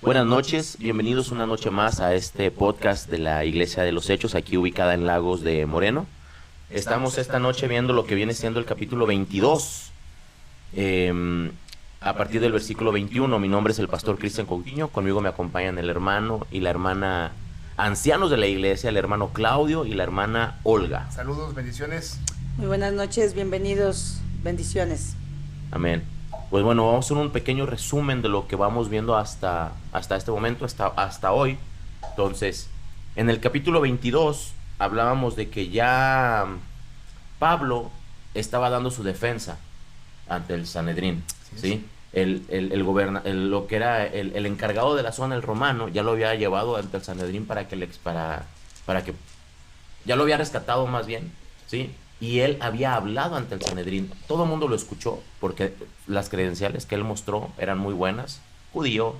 Buenas noches, bienvenidos una noche más a este podcast de la Iglesia de los Hechos, aquí ubicada en Lagos de Moreno. Estamos esta noche viendo lo que viene siendo el capítulo 22, a partir del versículo 21. Mi nombre es el pastor Cristian Coutinho, conmigo me acompañan el hermano y la hermana ancianos de la iglesia, el hermano Claudio y la hermana Olga. Saludos, bendiciones. Muy buenas noches, bienvenidos, bendiciones. Amén. Pues bueno, vamos a hacer un pequeño resumen de lo que vamos viendo hasta este momento, hasta hoy. Entonces, en el capítulo 22 hablábamos de que ya Pablo estaba dando su defensa ante el Sanedrín, ¿sí? Lo que era el encargado de la zona, el romano, ya lo había llevado ante el Sanedrín para que ya lo había rescatado más bien, ¿sí? Y él había hablado ante el Sanedrín. Todo el mundo lo escuchó porque las credenciales que él mostró eran muy buenas. Judío.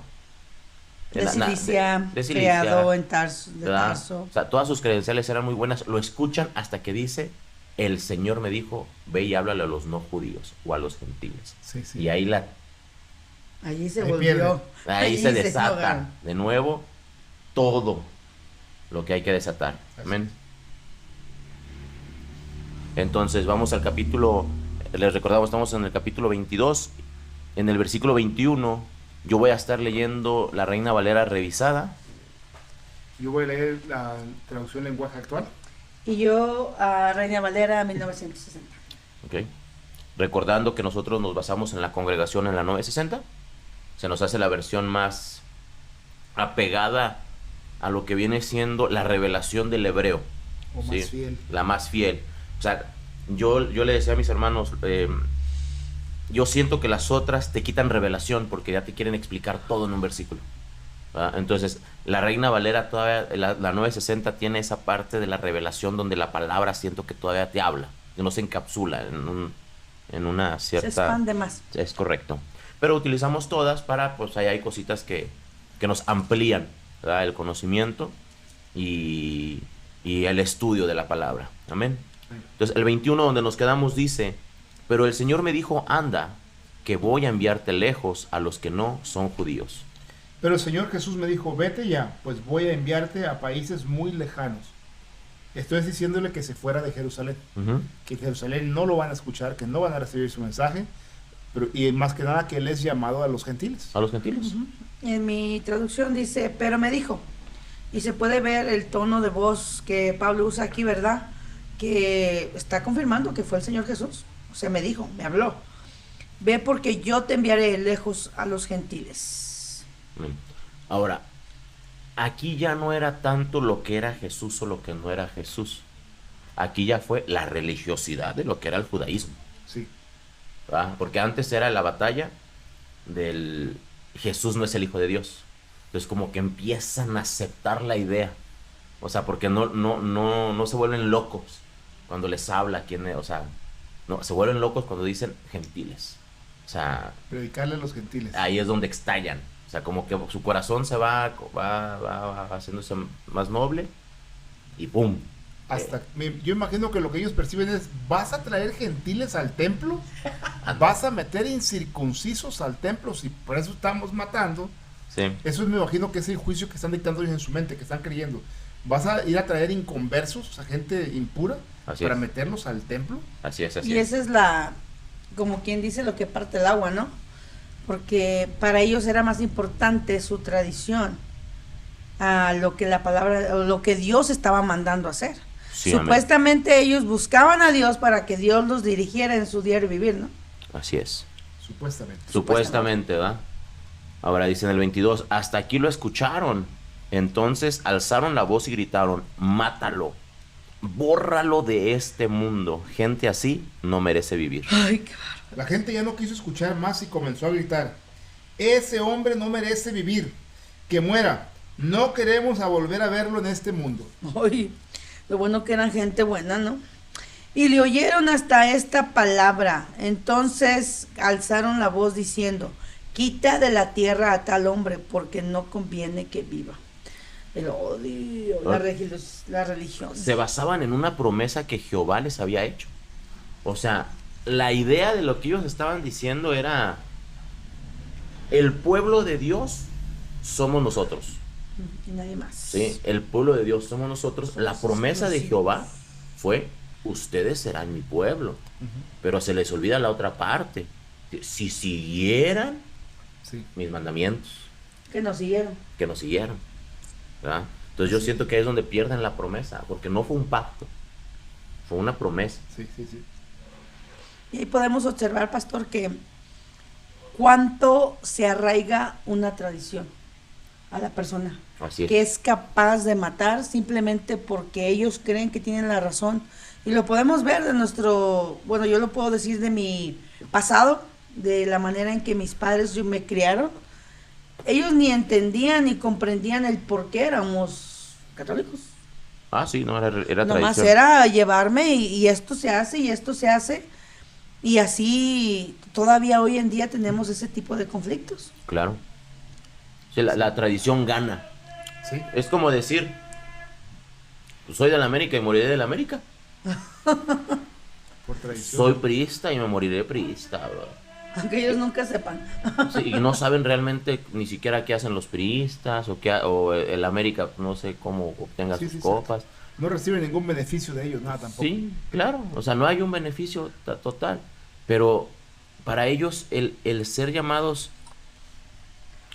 De Cilicia, criado en Tarso. O sea, todas sus credenciales eran muy buenas. Lo escuchan hasta que dice, el Señor me dijo, ve y háblale a los no judíos o a los gentiles. Sí, sí. Y ahí se volvió. Ahí se desata de nuevo todo lo que hay que desatar. Amén. Entonces vamos al capítulo, les recordamos, estamos en el capítulo 22, en el versículo 21, yo voy a estar leyendo la Reina Valera revisada. Yo voy a leer la traducción lenguaje actual. Y yo a Reina Valera 1960. Ok. Recordando que nosotros nos basamos en la congregación en la 960, se nos hace la versión más apegada a lo que viene siendo la revelación del hebreo. O ¿sí? Más fiel. La más fiel. O sea, yo le decía a mis hermanos, yo siento que las otras te quitan revelación porque ya te quieren explicar todo en un versículo, ¿verdad? Entonces, la Reina Valera todavía, la 960 tiene esa parte de la revelación donde la palabra siento que todavía te habla, que no se encapsula en una cierta... Se expande más. Es correcto. Pero utilizamos todas para, pues ahí hay cositas que nos amplían, ¿verdad? El conocimiento y el estudio de la palabra. Amén. Entonces el 21 donde nos quedamos dice, pero el Señor me dijo, anda, que voy a enviarte lejos a los que no son judíos. Pero el Señor Jesús me dijo, vete ya, pues voy a enviarte a países muy lejanos. Estoy diciéndole que se fuera de Jerusalén, que Jerusalén no lo van a escuchar, que no van a recibir su mensaje, y más que nada que él es llamado a los gentiles. ¿A los gentiles? En mi traducción dice, pero me dijo, y se puede ver el tono de voz que Pablo usa aquí, ¿verdad? Que está confirmando que fue el Señor Jesús. O sea, me dijo, me habló. Ve porque yo te enviaré lejos a los gentiles. Ahora, aquí ya no era tanto lo que era Jesús o lo que no era Jesús. Aquí ya fue la religiosidad de lo que era el judaísmo. Sí. ¿Verdad? Porque antes era la batalla del Jesús no es el Hijo de Dios. Entonces como que empiezan a aceptar la idea. O sea, porque no se vuelven locos cuando les habla o sea, no, se vuelven locos cuando dicen gentiles. O sea, predicarle a los gentiles. Ahí es donde estallan. O sea, como que su corazón se va haciéndose más noble y ¡pum! Yo imagino que lo que ellos perciben es, ¿vas a traer gentiles al templo? ¿Vas a meter incircuncisos al templo? Si por eso estamos matando. Sí. Eso me imagino que es el juicio que están dictando ellos en su mente, que están creyendo. ¿Vas a ir a traer inconversos, o sea, gente impura, para meterlos al templo? Así es. Y esa es como quien dice, lo que parte el agua, ¿no? Porque para ellos era más importante su tradición a lo que la palabra, o lo que Dios estaba mandando a hacer. Sí, supuestamente amén. Ellos buscaban a Dios para que Dios los dirigiera en su diario vivir, ¿no? Así es. Supuestamente, ¿verdad? Ahora dice en el 22, hasta aquí lo escucharon. Entonces alzaron la voz y gritaron, mátalo, bórralo de este mundo. Gente así no merece vivir. Ay, qué bárbaro. La gente ya no quiso escuchar más y comenzó a gritar, ese hombre no merece vivir, que muera. No queremos volver a verlo en este mundo. Ay, lo bueno que eran gente buena, ¿no? Y le oyeron hasta esta palabra. Entonces alzaron la voz diciendo, quita de la tierra a tal hombre, porque no conviene que viva. El odio, la religión. Se basaban en una promesa que Jehová les había hecho. O sea, la idea de lo que ellos estaban diciendo era, el pueblo de Dios somos nosotros. Y nadie más. ¿Sí? El pueblo de Dios somos nosotros. La promesa de Jehová fue, ustedes serán mi pueblo. Pero se les olvida la otra parte. Si siguieran mis mandamientos. Que nos siguieron. Que nos siguieron. ¿Verdad? Entonces yo siento que ahí es donde pierden la promesa, porque no fue un pacto, fue una promesa. Sí. Y ahí podemos observar, pastor, que cuánto se arraiga una tradición a la persona. Así es. Que es capaz de matar simplemente porque ellos creen que tienen la razón. Y lo podemos ver de nuestro, bueno, yo lo puedo decir de mi pasado, de la manera en que mis padres me criaron. Ellos ni entendían ni comprendían el por qué éramos católicos. Ah, sí, no, era Nomás tradición. era llevarme y esto se hace y esto se hace. Y así todavía hoy en día tenemos ese tipo de conflictos. Claro. Sí, la tradición gana. Sí. Es como decir, pues soy de la América y moriré de la América. Por tradición. Soy priista y me moriré priista, bro. Aunque ellos nunca sepan. Sí, y no saben realmente ni siquiera qué hacen los priistas o el América, no sé cómo obtenga sus copas. No reciben ningún beneficio de ellos, nada tampoco. Sí, claro, o sea, no hay un beneficio total, pero para ellos el ser llamados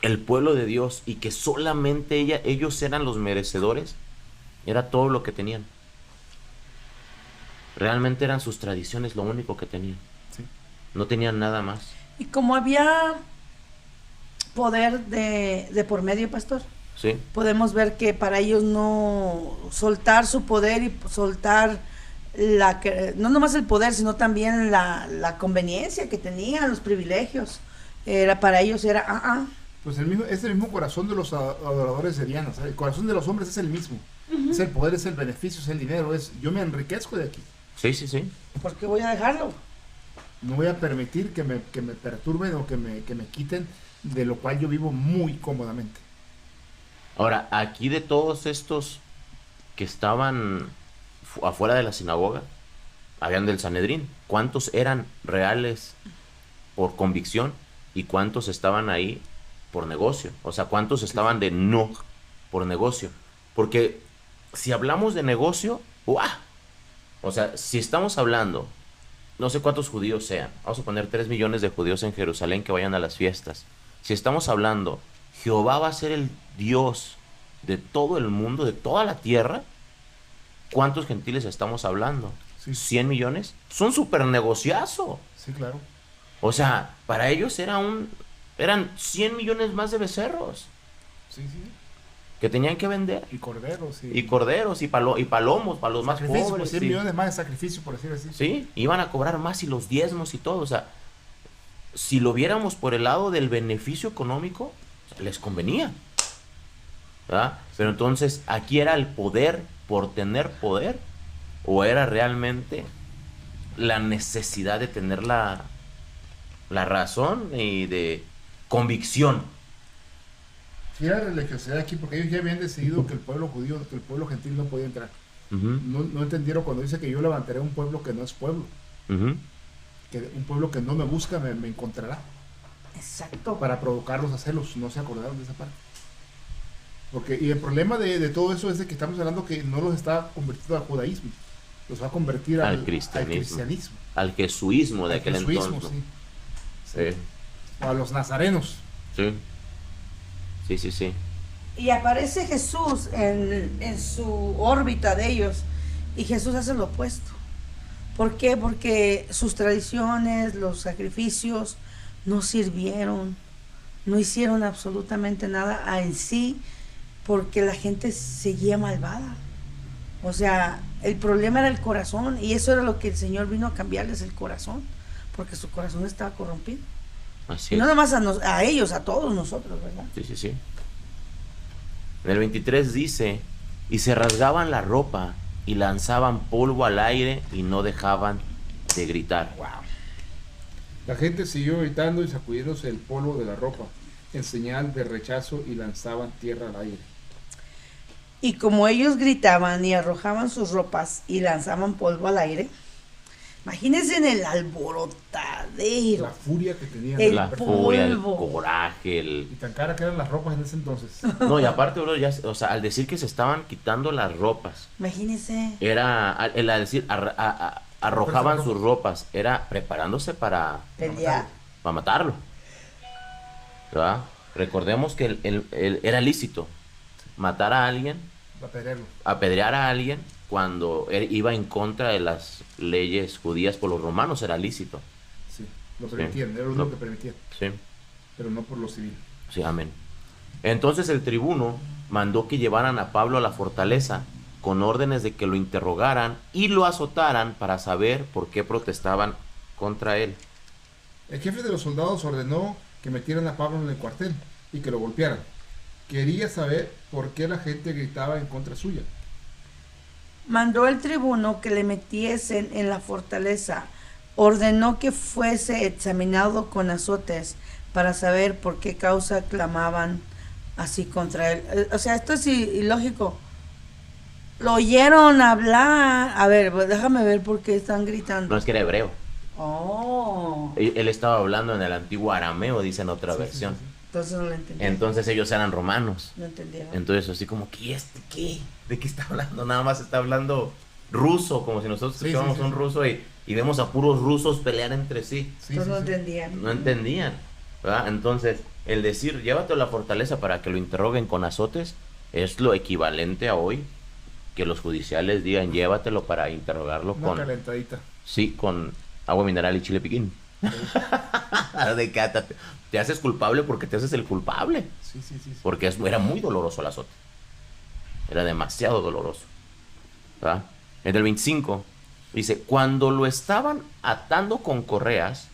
el pueblo de Dios y que solamente ellos eran los merecedores, era todo lo que tenían. Realmente eran sus tradiciones lo único que tenían. Sí. No tenían nada más. Y como había poder de por medio, pastor, Sí, podemos ver que para ellos no soltar su poder y soltar no nomás el poder, sino también la conveniencia que tenían, los privilegios. Para ellos era Pues es el mismo corazón de los adoradores de Diana. ¿Sabes? El corazón de los hombres es el mismo. Es el poder, es el beneficio, es el dinero. Es yo me enriquezco de aquí. sí. ¿Por qué voy a dejarlo? No voy a permitir que me perturben o que me quiten, de lo cual yo vivo muy cómodamente. Ahora, aquí de todos estos que estaban afuera de la sinagoga, habían del Sanedrín, ¿cuántos eran reales por convicción y cuántos estaban ahí por negocio? O sea, ¿cuántos estaban de no por negocio? Porque si hablamos de negocio, ¡guau! O sea, si estamos hablando, no sé cuántos judíos sean, vamos a poner 3 millones de judíos en Jerusalén que vayan a las fiestas. Si estamos hablando, Jehová va a ser el Dios de todo el mundo, de toda la tierra, ¿cuántos gentiles estamos hablando? Sí. ¿100 millones? Es un super negociazo. Sí, claro. O sea, para ellos eran 100 millones más de becerros Sí. que tenían que vender. Y corderos. Y corderos y palomos para los más Sacrificio, pobres. pues 100 Sí. millones más de sacrificio, por decir así. Sí, iban a cobrar más y los diezmos y todo. O sea, si lo viéramos por el lado del beneficio económico, les convenía, ¿verdad? Pero entonces, ¿aquí era el poder por tener poder? ¿O era realmente la necesidad de tener la razón y de convicción? Sí, era religiosidad aquí, porque ellos ya habían decidido que el pueblo judío, que el pueblo gentil no podía entrar. No entendieron cuando dice que yo levantaré un pueblo que no es pueblo. Que un pueblo que no me busca me encontrará. Exacto. Para provocarlos a hacerlos. No se acordaron de esa parte. Y el problema de todo eso es de que estamos hablando que no los está convirtiendo al judaísmo. Los va a convertir al cristianismo. Al jesuísmo de aquel entonces. Sí. O a los nazarenos. Sí. Y aparece Jesús en su órbita de ellos. Y Jesús hace lo opuesto. ¿Por qué? Porque sus tradiciones, los sacrificios, no sirvieron. No hicieron absolutamente nada en sí. Porque la gente seguía malvada. O sea, el problema era el corazón. Y eso era lo que el Señor vino a cambiarles, el corazón. Porque su corazón estaba corrompido. Así y no es. nada más a ellos, a todos nosotros, ¿verdad? Sí. En el 23 dice, y se rasgaban la ropa y lanzaban polvo al aire y no dejaban de gritar. Wow. La gente siguió gritando y sacudiéndose el polvo de la ropa, en señal de rechazo, y lanzaban tierra al aire. Y como ellos gritaban y arrojaban sus ropas y lanzaban polvo al aire, Imagínense en el alborotadero. La furia que tenían. El La furia, el polvo. coraje, Y tan cara que eran las ropas en ese entonces. No, y aparte, bro, ya, o sea, al decir que se estaban quitando las ropas, Imagínense. era, al decir, arrojaban Prepararse sus ropas, era preparándose para Pelear. matarlo. ¿Verdad? Recordemos que era lícito matar a alguien, Apedrearlo. apedrear a alguien, cuando iba en contra de las leyes judías por los romanos, era lícito. Sí, lo permitían, era lo único que permitían. Sí, Pero no por lo civil. sí, amén. Entonces el tribuno mandó que llevaran a Pablo a la fortaleza con órdenes de que lo interrogaran y lo azotaran para saber por qué protestaban contra él. El jefe de los soldados ordenó que metieran a Pablo en el cuartel y que lo golpearan. Quería saber por qué la gente gritaba en contra suya. Mandó el tribuno que le metiesen en la fortaleza. Ordenó que fuese examinado con azotes para saber por qué causa clamaban así contra él. O sea, esto es ilógico. Lo oyeron hablar. A ver, déjame ver por qué están gritando. No, es que era hebreo. Oh, Él estaba hablando en el antiguo arameo, dice en otra Sí, versión. sí, sí. entonces no lo entendí. Entonces ellos eran romanos. No entendieron. Entonces así como, ¿qué? ¿De qué está hablando? Nada más está hablando ruso, como si nosotros Sí, escucháramos sí, sí. un ruso y vemos a puros rusos pelear entre sí. Sí, Entonces sí, no sí. entendían. No entendían, ¿verdad? Entonces, el decir, llévate a la fortaleza para que lo interroguen con azotes, es lo equivalente a hoy que los judiciales digan, llévatelo para interrogarlo Una con, calentadita. sí, con agua mineral y chile piquín. De que te haces culpable porque te haces el culpable. Sí, sí, sí. Sí. Porque era muy doloroso el azote. Era demasiado doloroso. ¿Verdad? En el 25 dice, cuando lo estaban atando con correas,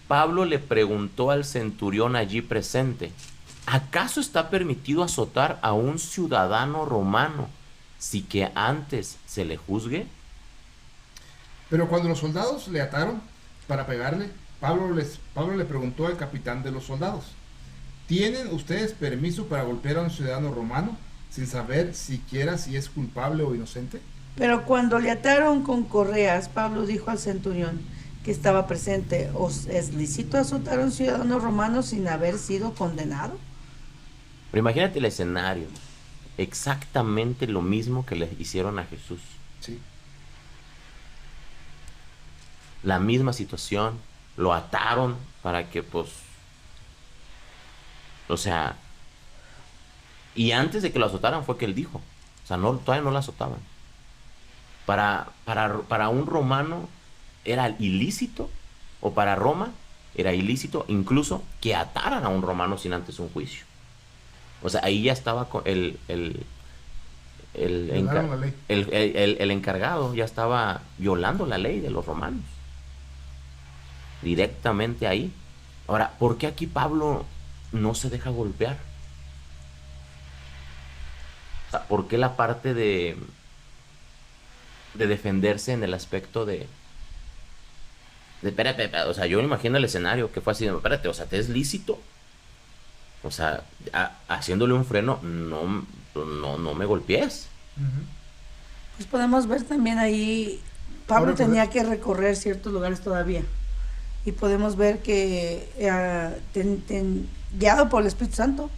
Pablo le preguntó al centurión allí presente, ¿acaso está permitido azotar a un ciudadano romano si que antes se le juzgue? Pero cuando los soldados le ataron para pegarle, Pablo le preguntó al capitán de los soldados, ¿tienen ustedes permiso para golpear a un ciudadano romano sin saber siquiera si es culpable o inocente? Pero cuando le ataron con correas, Pablo dijo al centurión que estaba presente, ¿os es lícito azotar a un ciudadano romano sin haber sido condenado? Pero imagínate el escenario. Exactamente lo mismo que le hicieron a Jesús. Sí. La misma situación. Lo ataron para que, pues... O sea... Y antes de que lo azotaran fue que él dijo. O sea, no, todavía no lo azotaban. Para un romano era ilícito, o para Roma era ilícito incluso que ataran a un romano sin antes un juicio. O sea, ahí ya estaba Violaron la ley. el encargado, ya estaba violando la ley de los romanos. Directamente ahí. Ahora, ¿por qué aquí Pablo no se deja golpear? O sea, ¿por qué la parte de defenderse en el aspecto de espérate, o sea, yo me imagino el escenario que fue así, espérate, o sea, ¿te es lícito? O sea, haciéndole un freno, no me golpees. Ujú. Pues podemos ver también ahí, Pablo Ahora, tenía que recorrer ciertos lugares todavía. Y podemos ver que guiado por el Espíritu Santo,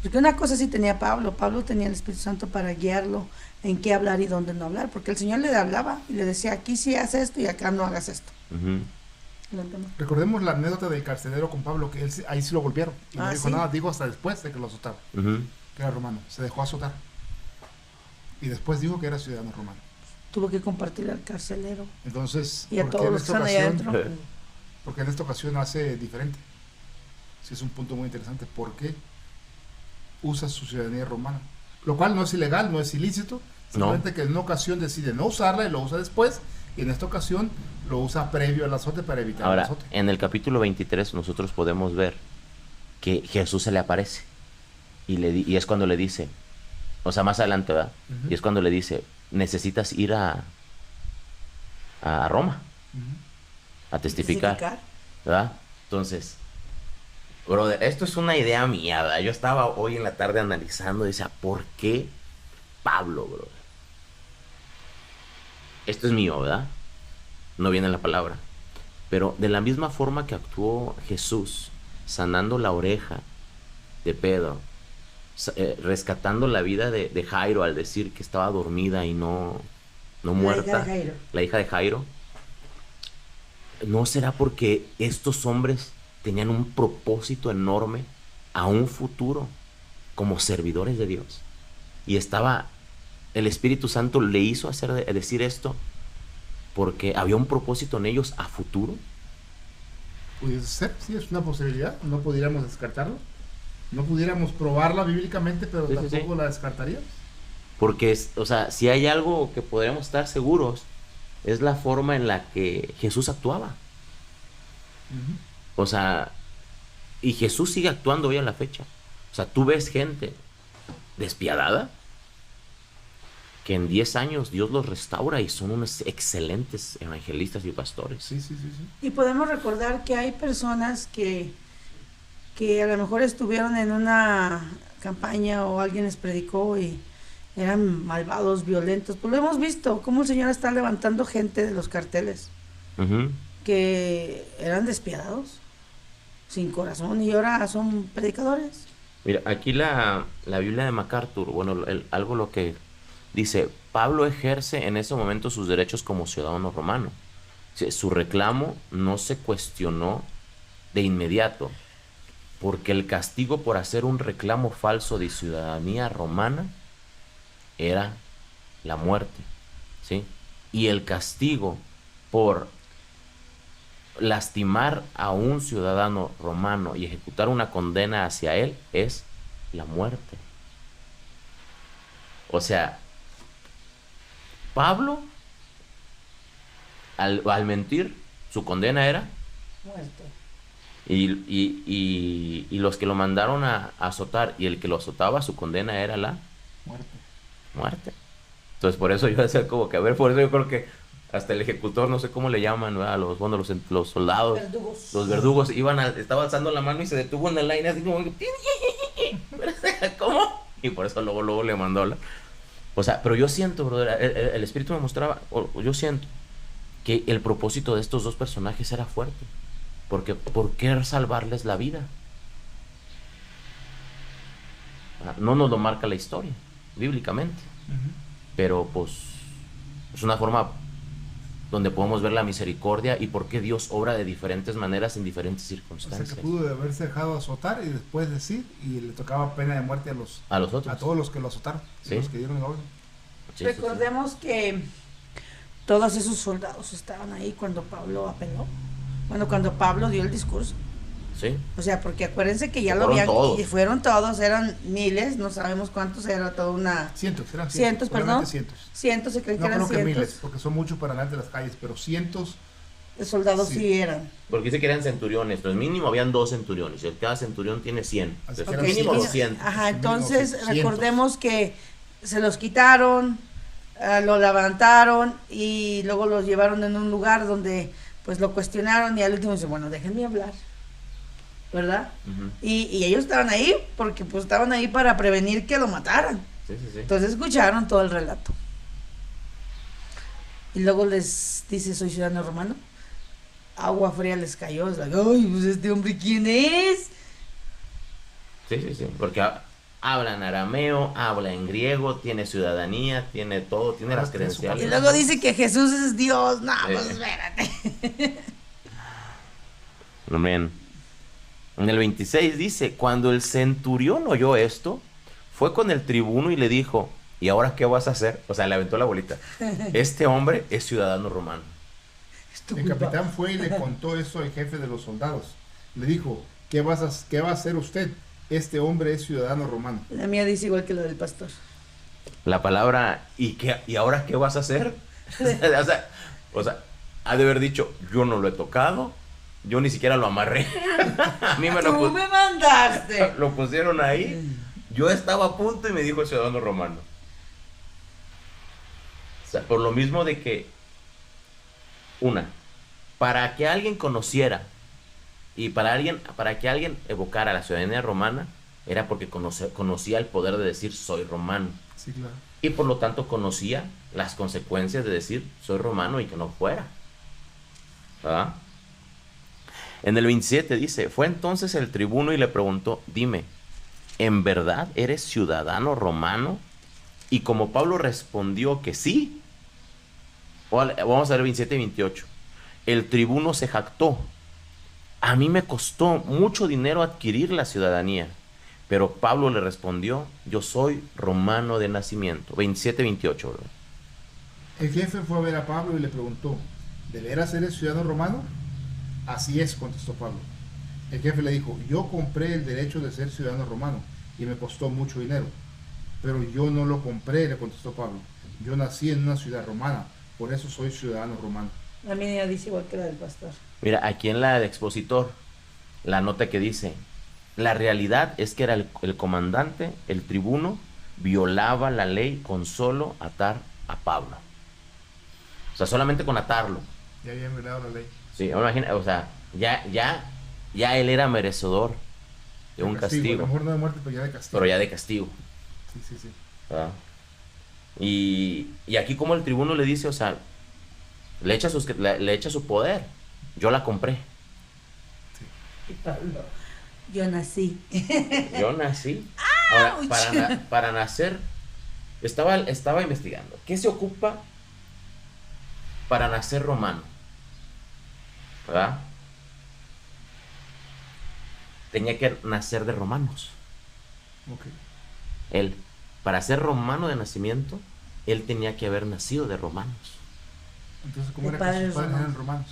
porque una cosa sí tenía Pablo tenía el Espíritu Santo para guiarlo en qué hablar y dónde no hablar, porque el Señor le hablaba y le decía, aquí sí haz esto y acá no hagas esto. Ujú. Recordemos la anécdota del carcelero con Pablo, que ahí sí lo golpearon. Y no dijo ¿sí? nada, dijo hasta después de que lo azotaron, Ujú. que era romano. Se dejó azotar. Y después dijo que era ciudadano romano. Tuvo que compartir al carcelero Entonces, y a ¿por qué todos en los que esta están ahí ocasión- adentro. Porque en esta ocasión hace diferente. Sí, es un punto muy interesante. ¿Por qué usa su ciudadanía romana? Lo cual no es ilegal, no es ilícito. Simplemente que en una ocasión decide no usarla y lo usa después. Y en esta ocasión lo usa previo al azote para evitar el Ahora, azote. en el capítulo 23 nosotros podemos ver que Jesús se le aparece y es cuando le dice, o sea, más adelante, ¿verdad? Ujú. Y es cuando le dice, necesitas ir a Roma Ujú. a testificar, ¿verdad? Entonces, brother, esto es una idea mía, ¿verdad? Yo estaba hoy en la tarde analizando y decía, ¿por qué Pablo, brother? Esto es mío, ¿verdad? no viene la palabra. Pero de la misma forma que actuó Jesús, sanando la oreja de Pedro, rescatando la vida de Jairo al decir que estaba dormida y no muerta, la hija de Jairo, ¿no será porque estos hombres tenían un propósito enorme a un futuro como servidores de Dios? Y el Espíritu Santo le hizo decir esto porque había un propósito en ellos a futuro. Pudiese ser, sí, es una posibilidad, no pudiéramos descartarlo. No pudiéramos probarla bíblicamente, pero Sí, tampoco la descartaríamos. Porque, o sea, si hay algo que podremos estar seguros, es la forma en la que Jesús actuaba. O sea, y Jesús sigue actuando hoy a la fecha. O sea, tú ves gente despiadada que en 10 años Dios los restaura y son unos excelentes evangelistas y pastores. Sí. Y podemos recordar que hay personas que a lo mejor estuvieron en una campaña o alguien les predicó y eran malvados, violentos. Pues lo hemos visto, cómo el Señor está levantando gente de los carteles que eran despiadados, sin corazón, y ahora son predicadores. Mira, aquí la Biblia de MacArthur, bueno, algo lo que dice, Pablo ejerce en ese momento sus derechos como ciudadano romano. Su reclamo no se cuestionó de inmediato, porque el castigo por hacer un reclamo falso de ciudadanía romana era la muerte, ¿sí? Y el castigo por lastimar a un ciudadano romano y ejecutar una condena hacia él es la muerte. O sea, Pablo, al mentir, su condena era Muerte. Y los que lo mandaron a azotar y el que lo azotaba, su condena era la muerte. Entonces por eso yo decía como que, a ver, por eso yo creo que hasta el ejecutor, no sé cómo le llaman, ¿verdad? Los soldados, los verdugos, estaba alzando la mano y se detuvo en el line así como, ¿cómo? Y por eso luego le mandó o sea, pero yo siento, brother, el Espíritu me mostraba, yo siento que el propósito de estos dos personajes era fuerte. Porque ¿por qué salvarles la vida? No nos lo marca la historia, bíblicamente. Pero pues es una forma donde podemos ver la misericordia y por qué Dios obra de diferentes maneras en diferentes circunstancias. O sea, que pudo haberse dejado azotar y después decir, y le tocaba pena de muerte a los otros, a todos los que lo azotaron, ¿sí? Los que dieron la orden. Sí, recordemos que todos esos soldados estaban ahí cuando Pablo apeló. Bueno, cuando Pablo dio el discurso. Sí. O sea, porque acuérdense que ya lo habían... Y fueron todos, eran miles, no sabemos cuántos, era toda una... Cientos, perdón. Cientos, se creen que no eran creo que cientos. miles, porque son muchos para adelante de las calles, pero cientos... De soldados sí eran. Porque dice que eran centuriones, entonces mínimo habían 2 centuriones, y cada centurión tiene 100. Okay, mínimo 200. Ajá, entonces recordemos que se los quitaron, lo levantaron y luego los llevaron en un lugar donde pues lo cuestionaron y al último dice, bueno, déjenme hablar, ¿verdad? Y ellos estaban ahí porque pues estaban ahí para prevenir que lo mataran. Sí. Entonces escucharon todo el relato. Y luego les dice, soy ciudadano romano. Agua fría les cayó. Es like, ay, pues este hombre, ¿quién es? Sí, porque habla en arameo, habla en griego, tiene ciudadanía, tiene todo, tiene las credenciales. Y luego dice que Jesús es Dios. No, pues espérate. Amén. En el 26 dice, cuando el centurión oyó esto, fue con el tribuno y le dijo, ¿y ahora qué vas a hacer? O sea, le aventó la bolita. Este hombre es ciudadano romano. El capitán fue y le contó eso al jefe de los soldados. Le dijo, ¿qué va a hacer usted? Este hombre es ciudadano romano. La mía dice igual que la del pastor. La palabra, ¿y ahora qué vas a hacer? o sea, ha de haber dicho, yo no lo he tocado, yo ni siquiera lo amarré. A mí Tú me mandaste. Lo pusieron ahí, yo estaba a punto y me dijo ciudadano romano. O sea, por lo mismo de que, para que alguien conociera y para que alguien evocara la ciudadanía romana, era porque conocía el poder de decir soy romano. Sí, claro. Y por lo tanto conocía las consecuencias de decir soy romano y que no fuera. ¿verdad? En el 27 dice, fue entonces el tribuno y le preguntó, dime, ¿en verdad eres ciudadano romano? Y como Pablo respondió que sí, vamos a ver 27 y 28. El tribuno se jactó. A mí me costó mucho dinero adquirir la ciudadanía. Pero Pablo le respondió, yo soy romano de nacimiento. 27, 28, bro. El jefe fue a ver a Pablo y le preguntó, ¿de veras eres ciudadano romano? Así es, contestó Pablo. El jefe le dijo, yo compré el derecho de ser ciudadano romano y me costó mucho dinero. Pero yo no lo compré, le contestó Pablo. Yo nací en una ciudad romana, por eso soy ciudadano romano. La mía dice igual que la del pastor. Mira, aquí en la de expositor, la nota que dice, la realidad es que era el comandante, el tribuno, violaba la ley con solo atar a Pablo. O sea, solamente con atarlo. Ya habían violado la ley. Sí, imagina, o sea, ya él era merecedor de un A castigo. lo mejor no de muerte, pero ya de castigo. Pero ya de castigo. Sí, sí, sí. ¿Verdad? Y aquí como el tribuno le dice, o sea, le echa su poder. Yo la compré. Y Pablo, yo nací. Yo nací. Ahora, para nacer, estaba investigando. ¿Qué se ocupa para nacer romano? ¿Verdad? Tenía que nacer de romanos. Ok. Él, para ser romano de nacimiento, él tenía que haber nacido de romanos. Entonces, ¿cómo De era que padres sus padres romanos. eran romanos?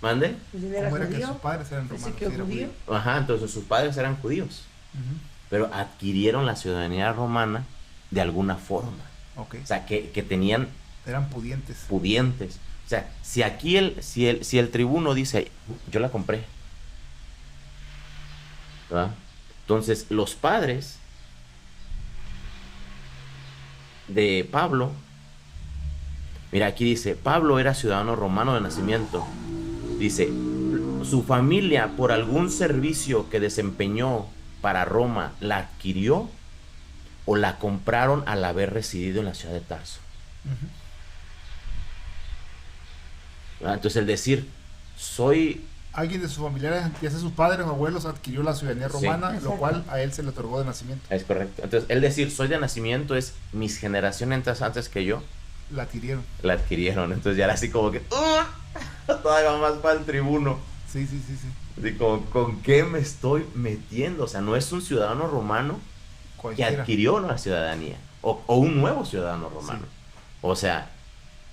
¿Mande? Pues él era ¿Cómo era que judío. sus padres eran Dice romanos? que Sí, era judío. Ajá, entonces sus padres eran judíos, Ujú. pero adquirieron la ciudadanía romana de alguna forma. Ok. O sea, que tenían Eran pudientes. pudientes. O sea, si aquí si el tribuno dice, yo la compré, ¿verdad? Entonces, los padres de Pablo, mira, aquí dice, Pablo era ciudadano romano de nacimiento. Dice, su familia, por algún servicio que desempeñó para Roma, la adquirió o la compraron al haber residido en la ciudad de Tarso. Ujú. ¿Verdad? Entonces, el decir, soy... Alguien de sus familiares, ya sea sus padres o abuelos, adquirió la ciudadanía Sí. romana, lo Exacto. cual a él se le otorgó de nacimiento. Es correcto. Entonces, el decir, soy de nacimiento es mis generaciones antes que yo La adquirieron. la adquirieron. Entonces, ya era así como que... todavía más para el tribuno. Sí, sí, sí, sí. Así como, ¿con qué me estoy metiendo? O sea, no es un ciudadano romano que Cualquiera. adquirió la ciudadanía. O un nuevo ciudadano romano. Sí. O sea,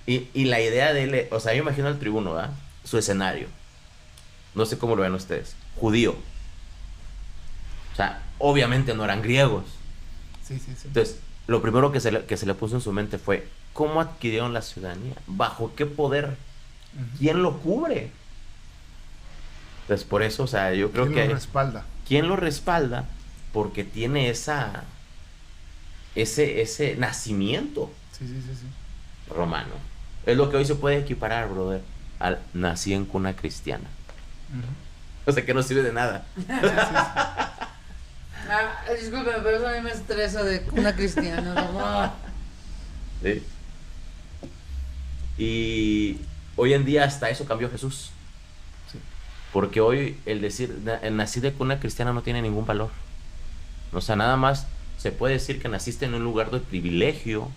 y la idea de él, o sea, yo imagino al tribuno, ¿verdad? Su escenario. No sé cómo lo ven ustedes. Judío. O sea, obviamente no eran griegos. Sí, sí, sí. Entonces, lo primero que se le puso en su mente fue, ¿cómo adquirieron la ciudadanía? ¿Bajo qué poder? Ujú. ¿Quién lo cubre? Entonces, por eso, o sea, yo creo ¿Quién que... lo respalda? ¿Quién lo respalda? Porque tiene ese nacimiento Sí, sí, sí, sí. romano. Es lo que hoy se puede equiparar, brother, al nací en cuna cristiana. Ujú. O sea, que no sirve de nada. Disculpe, pero eso a mí me estresa de una cristiana. ¿No? ¿Sí? Y hoy en día hasta eso cambió Jesús. Sí. Porque hoy el decir, el nací de cuna cristiana no tiene ningún valor. O sea, nada más se puede decir que naciste en un lugar de privilegio.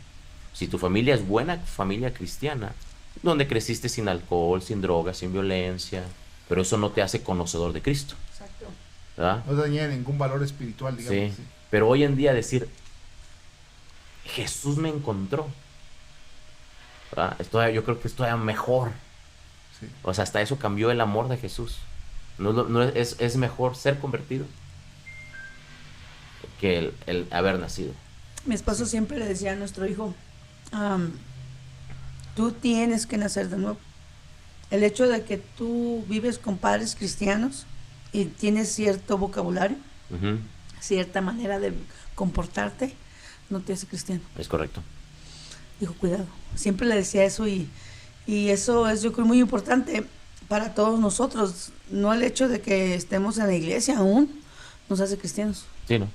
Si tu familia es buena familia cristiana, donde creciste sin alcohol, sin drogas, sin violencia, pero eso no te hace conocedor de Cristo, Exacto. ¿verdad? No tenía ningún valor espiritual, digamos. Sí. Sí. Pero hoy en día decir, Jesús me encontró, ¿verdad? Yo creo que es todavía mejor. Sí. O sea, hasta eso cambió el amor de Jesús. No es mejor ser convertido que el haber nacido. Mi esposo siempre le decía a nuestro hijo, tú tienes que nacer de nuevo. El hecho de que tú vives con padres cristianos y tienes cierto vocabulario, Ujú. cierta manera de comportarte, no te hace cristiano. Es correcto. Dijo, cuidado. Siempre le decía eso y eso es, yo creo, muy importante para todos nosotros. No el hecho de que estemos en la iglesia aún nos hace cristianos. Sí, ¿no?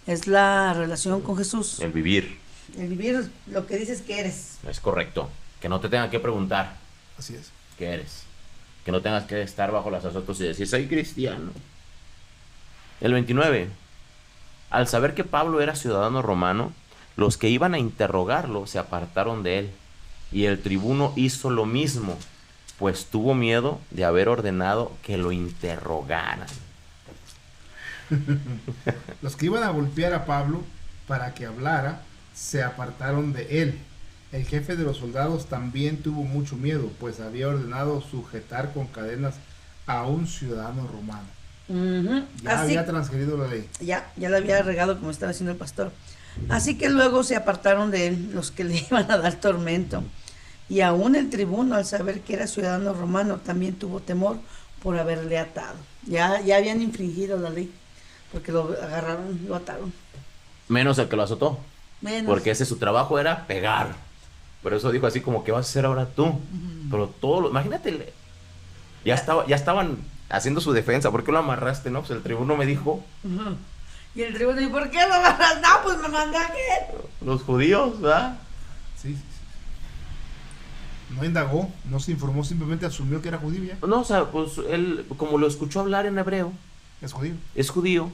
Es la relación con Jesús. El vivir. El vivir lo que dices que eres. Es correcto. Que no te tengan que preguntar Así es. qué eres. que no tengas que estar bajo las azotes y decir, soy cristiano. El 29. Al saber que Pablo era ciudadano romano, los que iban a interrogarlo se apartaron de él, y el tribuno hizo lo mismo, pues tuvo miedo de haber ordenado que lo interrogaran. Los que iban a golpear a Pablo para que hablara se apartaron de él. El jefe de los soldados también tuvo mucho miedo, pues había ordenado sujetar con cadenas a un ciudadano romano. Ya había transgredido la ley. Ya la había regado como estaba haciendo el pastor. Así que luego se apartaron de él los que le iban a dar tormento. Y aún el tribuno, al saber que era ciudadano romano, también tuvo temor por haberle atado. Ya habían infringido la ley, porque lo agarraron, lo ataron. Menos el que lo azotó. Menos. Porque ese su trabajo era pegar. Por eso dijo así como, ¿qué vas a hacer ahora tú? Pero todo lo, imagínate, ya estaban haciendo su defensa. ¿Por qué lo amarraste? No, pues el tribuno me dijo. Y el tribuno dijo, ¿por qué lo agarras? No, pues me mandé a qué. Los judíos, ¿verdad? Sí. No indagó, no se informó, simplemente asumió que era judío ya. No, o sea, pues él, como lo escuchó hablar en hebreo, Es judío. es judío,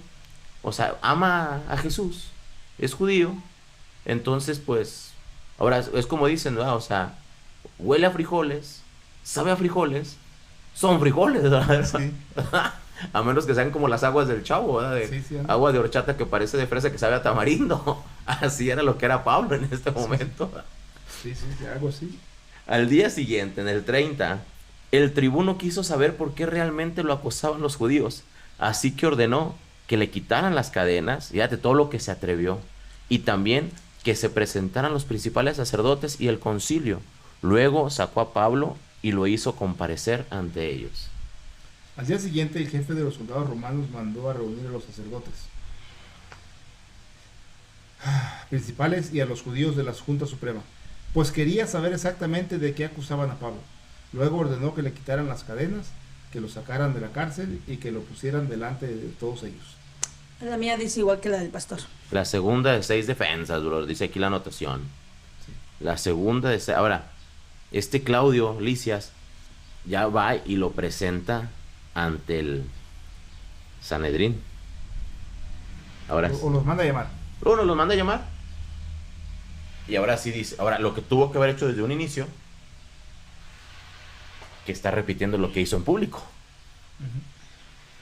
o sea, ama a Jesús, es judío, entonces pues, ahora es como dicen, ¿verdad? O sea, huele a frijoles, sabe a frijoles, son frijoles, ¿verdad? Sí. A menos que sean como las aguas del Chavo, ¿verdad? Sí, agua de horchata que parece de fresa que sabe a tamarindo. Así era lo que era Pablo en este momento. Sí, algo así. Al día siguiente, en el 30, el tribuno quiso saber por qué realmente lo acosaban los judíos, así que ordenó que le quitaran las cadenas, fíjate todo lo que se atrevió, y también que se presentaran los principales sacerdotes y el concilio. Luego sacó a Pablo y lo hizo comparecer ante ellos. Al día siguiente, el jefe de los soldados romanos mandó a reunir a los sacerdotes principales y a los judíos de la Junta Suprema, pues quería saber exactamente de qué acusaban a Pablo. Luego ordenó que le quitaran las cadenas, que lo sacaran de la cárcel y que lo pusieran delante de todos ellos. La mía dice igual que la del pastor. La segunda de 6 defensas, bro, dice aquí la anotación. Sí. La segunda de 6. Ahora, este Claudio Lisias ya va y lo presenta ante el Sanedrín. Ahora O los manda a llamar. uno los manda a llamar. Y ahora sí dice, ahora lo que tuvo que haber hecho desde un inicio, que está repitiendo lo que hizo en público.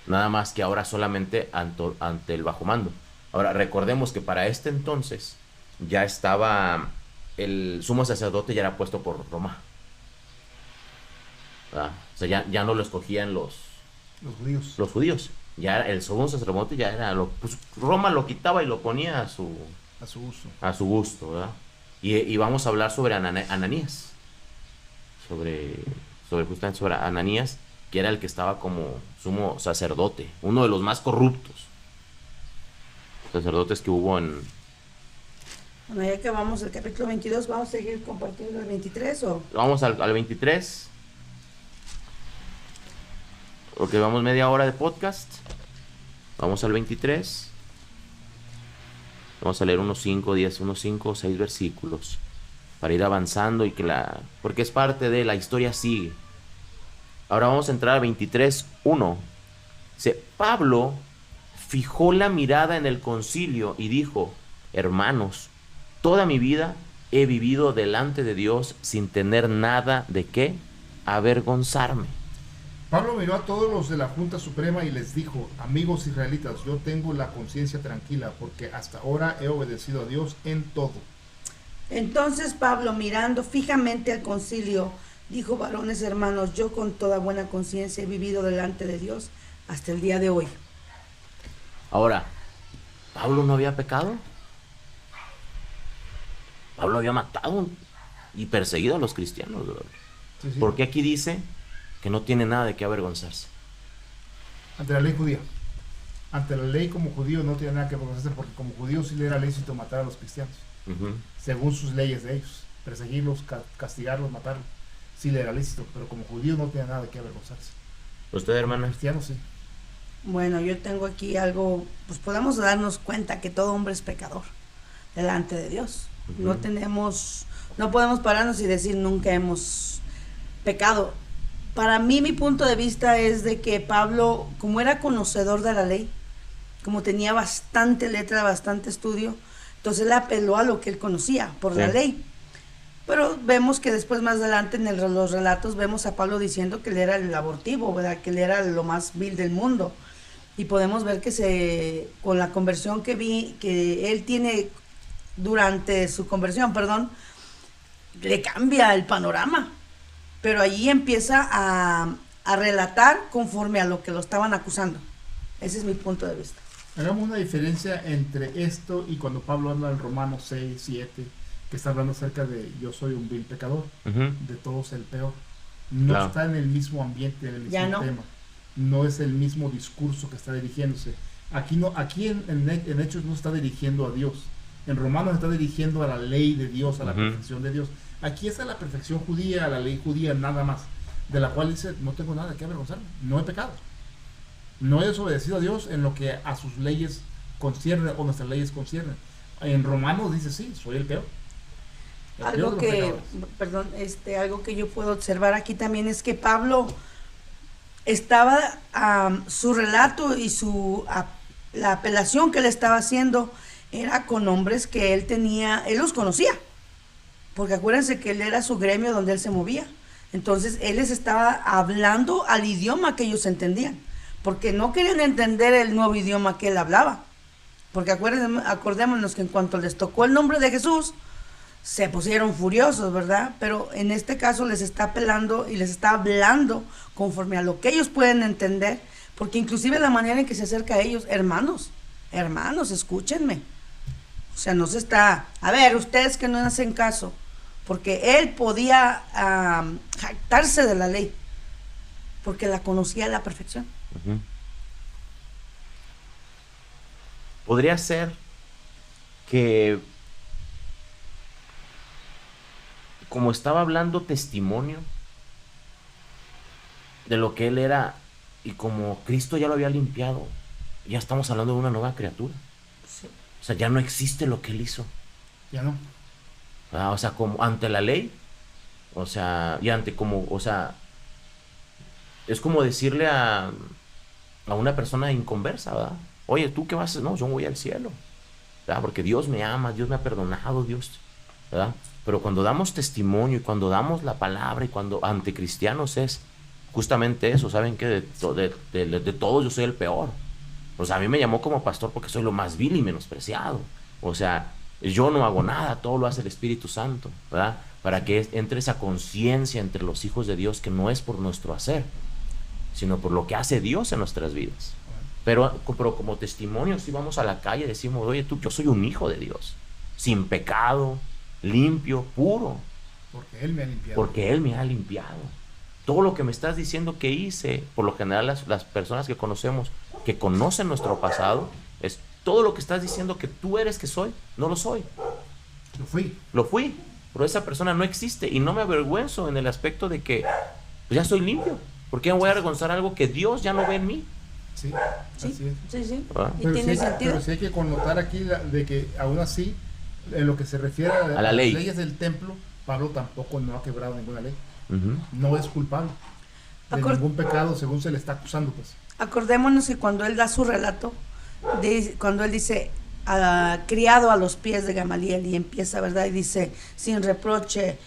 Nada más que ahora solamente ante el bajo mando. Ahora recordemos que para este entonces ya estaba el sumo sacerdote, ya era puesto por Roma. ¿Verdad? O sea, ya no lo escogían los judíos. Ya el sumo sacerdote ya era pues Roma lo quitaba y lo ponía a su gusto, ¿verdad? Y vamos a hablar sobre Ananías, justamente sobre Ananías, que era el que estaba como sumo sacerdote, uno de los más corruptos sacerdotes que hubo en... Bueno, ya que vamos al capítulo 22, ¿vamos a seguir compartiendo el 23 o...? Vamos al 23, porque vamos media hora de podcast. Vamos al 23. Vamos a leer unos 5 o 6 versículos para ir avanzando y porque es parte de la historia sigue. Ahora vamos a entrar a 23:1. Dice, Pablo fijó la mirada en el concilio y dijo, hermanos, toda mi vida he vivido delante de Dios sin tener nada de qué avergonzarme. Pablo miró a todos los de la Junta Suprema y les dijo, amigos israelitas, yo tengo la conciencia tranquila porque hasta ahora he obedecido a Dios en todo. Entonces Pablo, mirando fijamente al concilio, dijo, varones hermanos, yo con toda buena conciencia he vivido delante de Dios hasta el día de hoy. Ahora, ¿Pablo no había pecado? Pablo había matado y perseguido a los cristianos, Sí. ¿Por qué aquí dice que no tiene nada de qué avergonzarse? Ante la ley judía. Ante la ley como judío no tiene nada que avergonzarse porque como judío sí le era lícito matar a los cristianos. Según sus leyes de ellos. Perseguirlos, castigarlos, matarlos. Sí le era lícito, pero como judío no tiene nada de qué avergonzarse. ¿Usted, hermana? Cristiano sí. Bueno, yo tengo aquí algo, pues podemos darnos cuenta que todo hombre es pecador delante de Dios. No podemos pararnos y decir nunca hemos pecado. Para mí, mi punto de vista es de que Pablo, como era conocedor de la ley, como tenía bastante letra, bastante estudio, entonces él apeló a lo que él conocía por la ley. Pero vemos que después, más adelante, en los relatos, vemos a Pablo diciendo que él era el abortivo, ¿verdad? Que él era lo más vil del mundo. Y podemos ver que con la conversión que él tiene durante su conversión, le cambia el panorama. Pero allí empieza a relatar conforme a lo que lo estaban acusando. Ese es mi punto de vista. Hagamos una diferencia entre esto y cuando Pablo habla en Romanos 6, 7, que está hablando acerca de yo soy un vil pecador, de todos el peor. No está en el mismo ambiente, en el mismo tema. No es el mismo discurso que está dirigiéndose. Aquí en Hechos no está dirigiendo a Dios. En Romanos está dirigiendo a la ley de Dios, a la perfección de Dios. Aquí está la perfección judía, a la ley judía, nada más. De la cual dice, no tengo nada que avergonzarme, no he pecado. No he desobedecido a Dios en lo que a sus leyes concierne o nuestras leyes conciernen. En Romanos dice, sí, soy el peor. Algo que yo puedo observar aquí también es que Pablo estaba, su relato y la apelación que él estaba haciendo era con hombres que él los conocía, porque acuérdense que él era su gremio donde él se movía. Entonces él les estaba hablando al idioma que ellos entendían, porque no querían entender el nuevo idioma que él hablaba, porque acordémonos que en cuanto les tocó el nombre de Jesús, se pusieron furiosos, ¿verdad? Pero en este caso les está apelando y les está hablando conforme a lo que ellos pueden entender, porque inclusive la manera en que se acerca a ellos, hermanos, escúchenme. O sea, no se está, a ver, ustedes que no hacen caso, porque él podía jactarse de la ley, porque la conocía a la perfección. Podría ser que, como estaba hablando testimonio de lo que él era, y como Cristo ya lo había limpiado, ya estamos hablando de una nueva criatura. Sí. O sea, ya no existe lo que él hizo. Ya no. O sea, como ante la ley, o sea, y es como decirle a una persona inconversa, ¿verdad? Oye, ¿tú qué vas a hacer? No, yo voy al cielo, ¿verdad? Porque Dios me ama, Dios me ha perdonado, Dios, ¿verdad? Pero cuando damos testimonio y cuando damos la palabra y cuando ante cristianos es justamente eso, ¿saben qué? De todos yo soy el peor. O sea, a mí me llamó como pastor porque soy lo más vil y menospreciado. O sea, yo no hago nada, todo lo hace el Espíritu Santo, ¿verdad? Para que entre esa conciencia entre los hijos de Dios que no es por nuestro hacer, sino por lo que hace Dios en nuestras vidas. Pero como testimonio, si vamos a la calle y decimos, oye, yo soy un hijo de Dios, sin pecado, limpio, puro. Porque Él me ha limpiado. Porque Él me ha limpiado. Todo lo que me estás diciendo que hice, por lo general las personas que conocemos, que conocen nuestro pasado, es todo lo que estás diciendo que tú eres que soy, no lo soy. Lo fui, pero esa persona no existe y no me avergüenzo en el aspecto de que pues, ya soy limpio. ¿Por qué me voy a avergonzar algo que Dios ya no ve en mí? Sí, así es. Sí. ¿Ah? Y tiene sentido. Pero sí hay que connotar aquí de que aún así, en lo que se refiere a las leyes del templo, Pablo tampoco no ha quebrado ninguna ley. No es culpable de ningún pecado según se le está acusando, pues. Acordémonos que cuando él da su relato, cuando él dice criado a los pies de Gamaliel y empieza, ¿verdad? Y dice, sin reproche,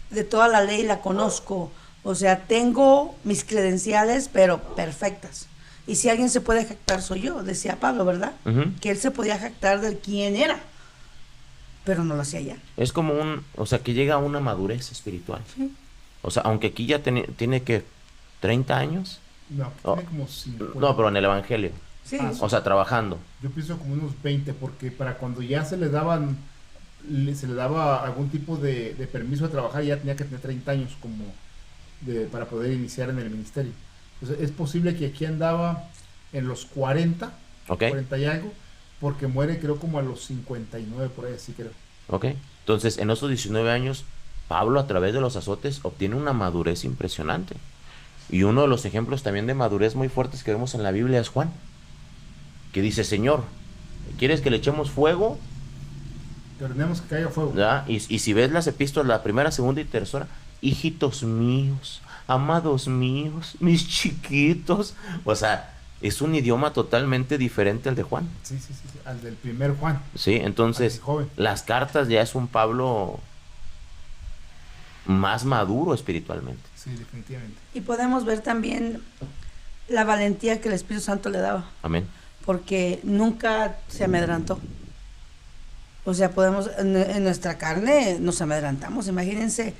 de toda la ley la conozco, o sea, tengo mis credenciales, pero perfectas. Y si alguien se puede jactar soy yo, decía Pablo, ¿verdad? Que él se podía jactar de quién era, pero no lo hacía ya. Es como que llega a una madurez espiritual. Sí. O sea, aunque aquí ya tiene que 30 años. No, tiene como 50. No, pero en el evangelio. Sí. O sea, trabajando. Yo pienso como unos 20, porque para cuando ya se le daba algún tipo de permiso de trabajar, ya tenía que tener 30 años para poder iniciar en el ministerio. Entonces, es posible que aquí andaba en los 40, 40 y algo, porque muere creo como a los 59, por ahí así creo. Ok, entonces en esos 19 años, Pablo a través de los azotes obtiene una madurez impresionante. Y uno de los ejemplos también de madurez muy fuertes que vemos en la Biblia es Juan, que dice, Señor, ¿quieres que le echemos fuego? Que ordenemos que caiga fuego. ¿Ya? Y si ves las epístolas, la primera, segunda y tercera, hijitos míos, amados míos, mis chiquitos. O sea, es un idioma totalmente diferente al de Juan. Sí, sí, sí, sí, al del primer Juan. Sí, entonces Al joven. las cartas ya es un Pablo más maduro espiritualmente. Sí, definitivamente. Y podemos ver también la valentía que el Espíritu Santo le daba, Amén. porque nunca se amedrantó. O sea, podemos, en nuestra carne nos amedrantamos, imagínense,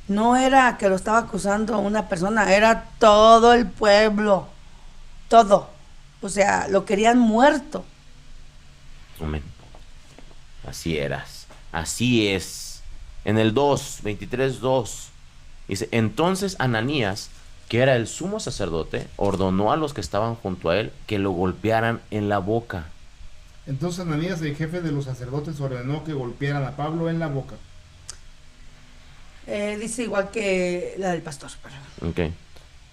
no era que lo estaba acusando una persona, era todo el pueblo, todo. O sea, lo querían muerto. Amén. Así eras. Así es. En el 2, 23:2 dice, entonces Ananías, que era el sumo sacerdote, ordenó a los que estaban junto a él que lo golpearan en la boca. Entonces Ananías, el jefe de los sacerdotes, ordenó que golpearan a Pablo en la boca. Dice igual que la del pastor. Perdón. Ok.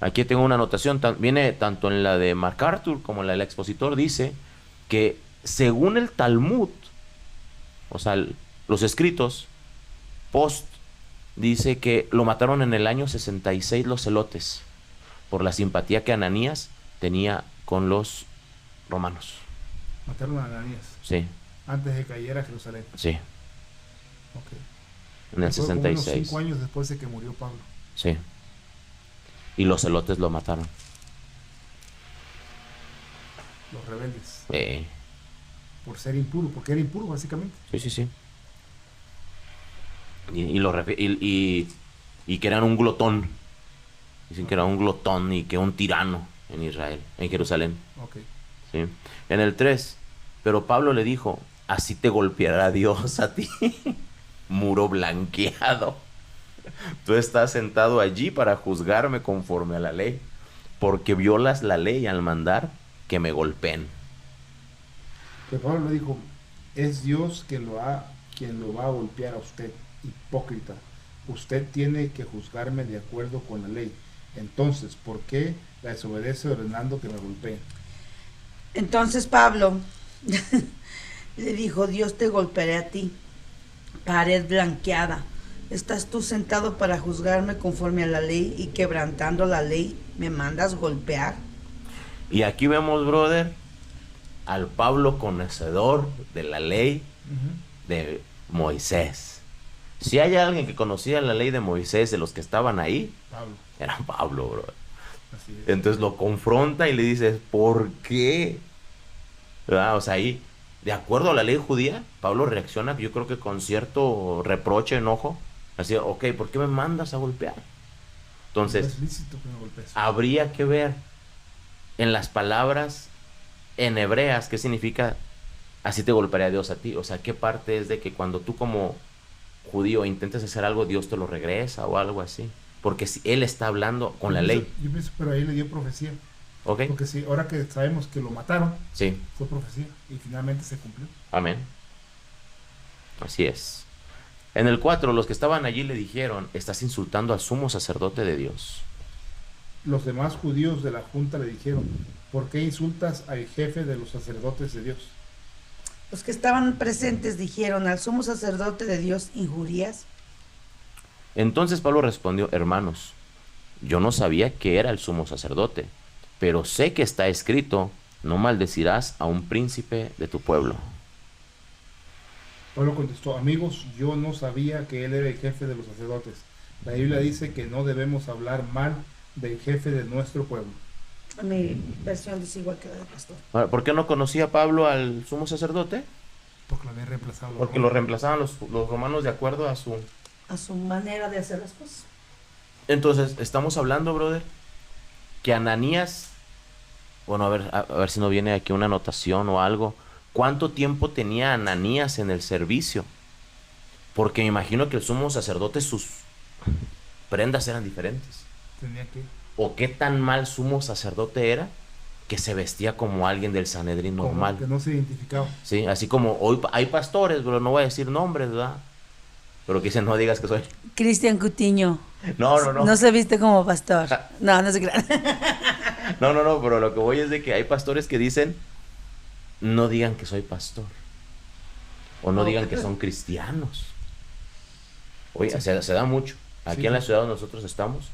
Aquí tengo una anotación, viene tanto en la de MacArthur como en la del expositor, dice que según el Talmud, o sea, los escritos post, dice que lo mataron en el año 66 los celotes por la simpatía que Ananías tenía con los romanos. Mataron a Ananías Sí, antes de que cayera a Jerusalén. sí, Ok. en el Fue como unos 66. 5 años después de que murió Pablo. Sí. Y los celotes lo mataron. Los rebeldes. Por ser impuro, porque era impuro básicamente. Sí, sí, sí. Y que eran un glotón. Dicen que era un glotón y que un tirano en Israel, en Jerusalén. Ok. ¿Sí? En el 3, pero Pablo le dijo, así te golpeará Dios a ti, muro blanqueado. Tú estás sentado allí para juzgarme conforme a la ley, porque violas la ley al mandar que me golpeen. Pero Pablo le dijo, es Dios quien lo va a golpear a usted, hipócrita. Usted tiene que juzgarme de acuerdo con la ley. Entonces, ¿por qué la desobedece ordenando que me golpeen? Entonces Pablo le dijo, Dios te golpeará a ti, pared blanqueada. ¿Estás tú sentado para juzgarme conforme a la ley y quebrantando la ley me mandas golpear? Y aquí vemos, brother, al Pablo conocedor de la ley de Moisés. Si hay alguien que conocía la ley de Moisés de los que estaban ahí, Pablo. era Pablo, brother. Así es. Entonces lo confronta y le dice, ¿por qué? ¿Verdad? O sea, ahí, de acuerdo a la ley judía, Pablo reacciona, yo creo que con cierto reproche, enojo. Así, ok, ¿por qué me mandas a golpear? Entonces, Es lícito que me golpees. habría que ver en las palabras en hebreas qué significa así te golpearía Dios a ti. O sea, qué parte es de que cuando tú como judío intentes hacer algo, Dios te lo regresa o algo así. Porque si él está hablando con la ley. Yo pienso, pero ahí le dio profecía. ¿Ok? Porque si ahora que sabemos que lo mataron, Sí. fue profecía y finalmente se cumplió. Amén. Así es. En el 4, los que estaban allí le dijeron, estás insultando al sumo sacerdote de Dios. Los demás judíos de la junta le dijeron, ¿por qué insultas al jefe de los sacerdotes de Dios? Los que estaban presentes dijeron, al sumo sacerdote de Dios injurias. Entonces Pablo respondió, hermanos, yo no sabía que era el sumo sacerdote, pero sé que está escrito, no maldecirás a un príncipe de tu pueblo. Pablo contestó, amigos, yo no sabía que él era el jefe de los sacerdotes. La Biblia dice que no debemos hablar mal del jefe de nuestro pueblo. Mi versión dice igual que la del pastor. Ahora, ¿por qué no conocía Pablo al sumo sacerdote? Porque lo habían reemplazado. Porque lo reemplazaban los romanos de acuerdo a su... A su manera de hacer las cosas. Entonces, estamos hablando, brother, que Ananías, bueno, a ver si no viene aquí una anotación o algo. ¿Cuánto tiempo tenía Ananías en el servicio? Porque me imagino que el sumo sacerdote, sus prendas eran diferentes. Tenía que... ¿O qué tan mal sumo sacerdote era que se vestía como alguien del Sanedrín como normal? que no se identificaba. Sí, así como hoy hay pastores, pero no voy a decir nombres, ¿verdad? Pero que dicen, no digas que soy... Cristian Cutiño. No. No se viste como pastor. No, no se crean. No, pero lo que voy es de que hay pastores que dicen, no digan que soy pastor. O no digan que son cristianos. Oye, se da mucho. Aquí Sí. en la ciudad donde nosotros estamos,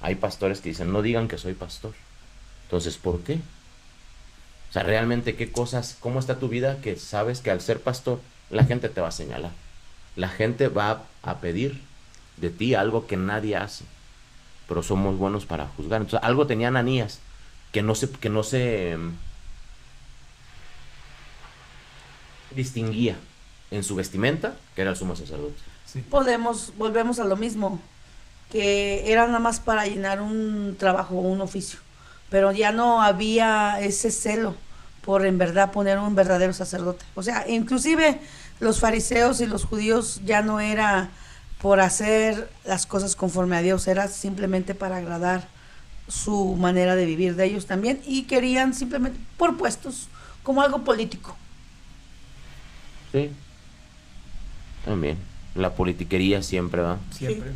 hay pastores que dicen, no digan que soy pastor. Entonces, ¿por qué? O sea, realmente, ¿qué cosas, cómo está tu vida que sabes que al ser pastor, la gente te va a señalar? La gente va a pedir de ti algo que nadie hace, pero somos buenos para juzgar. Entonces, algo tenía Ananías que no se distinguía en su vestimenta, que era el sumo sacerdote. Sí. Volvemos a lo mismo, que era nada más para llenar un trabajo, un oficio, pero ya no había ese celo por en verdad poner un verdadero sacerdote. O sea, inclusive los fariseos y los judíos ya no era por hacer las cosas conforme a Dios, era simplemente para agradar su manera de vivir de ellos también, y querían simplemente por puestos, como algo político. Sí, también. La politiquería siempre va. Siempre.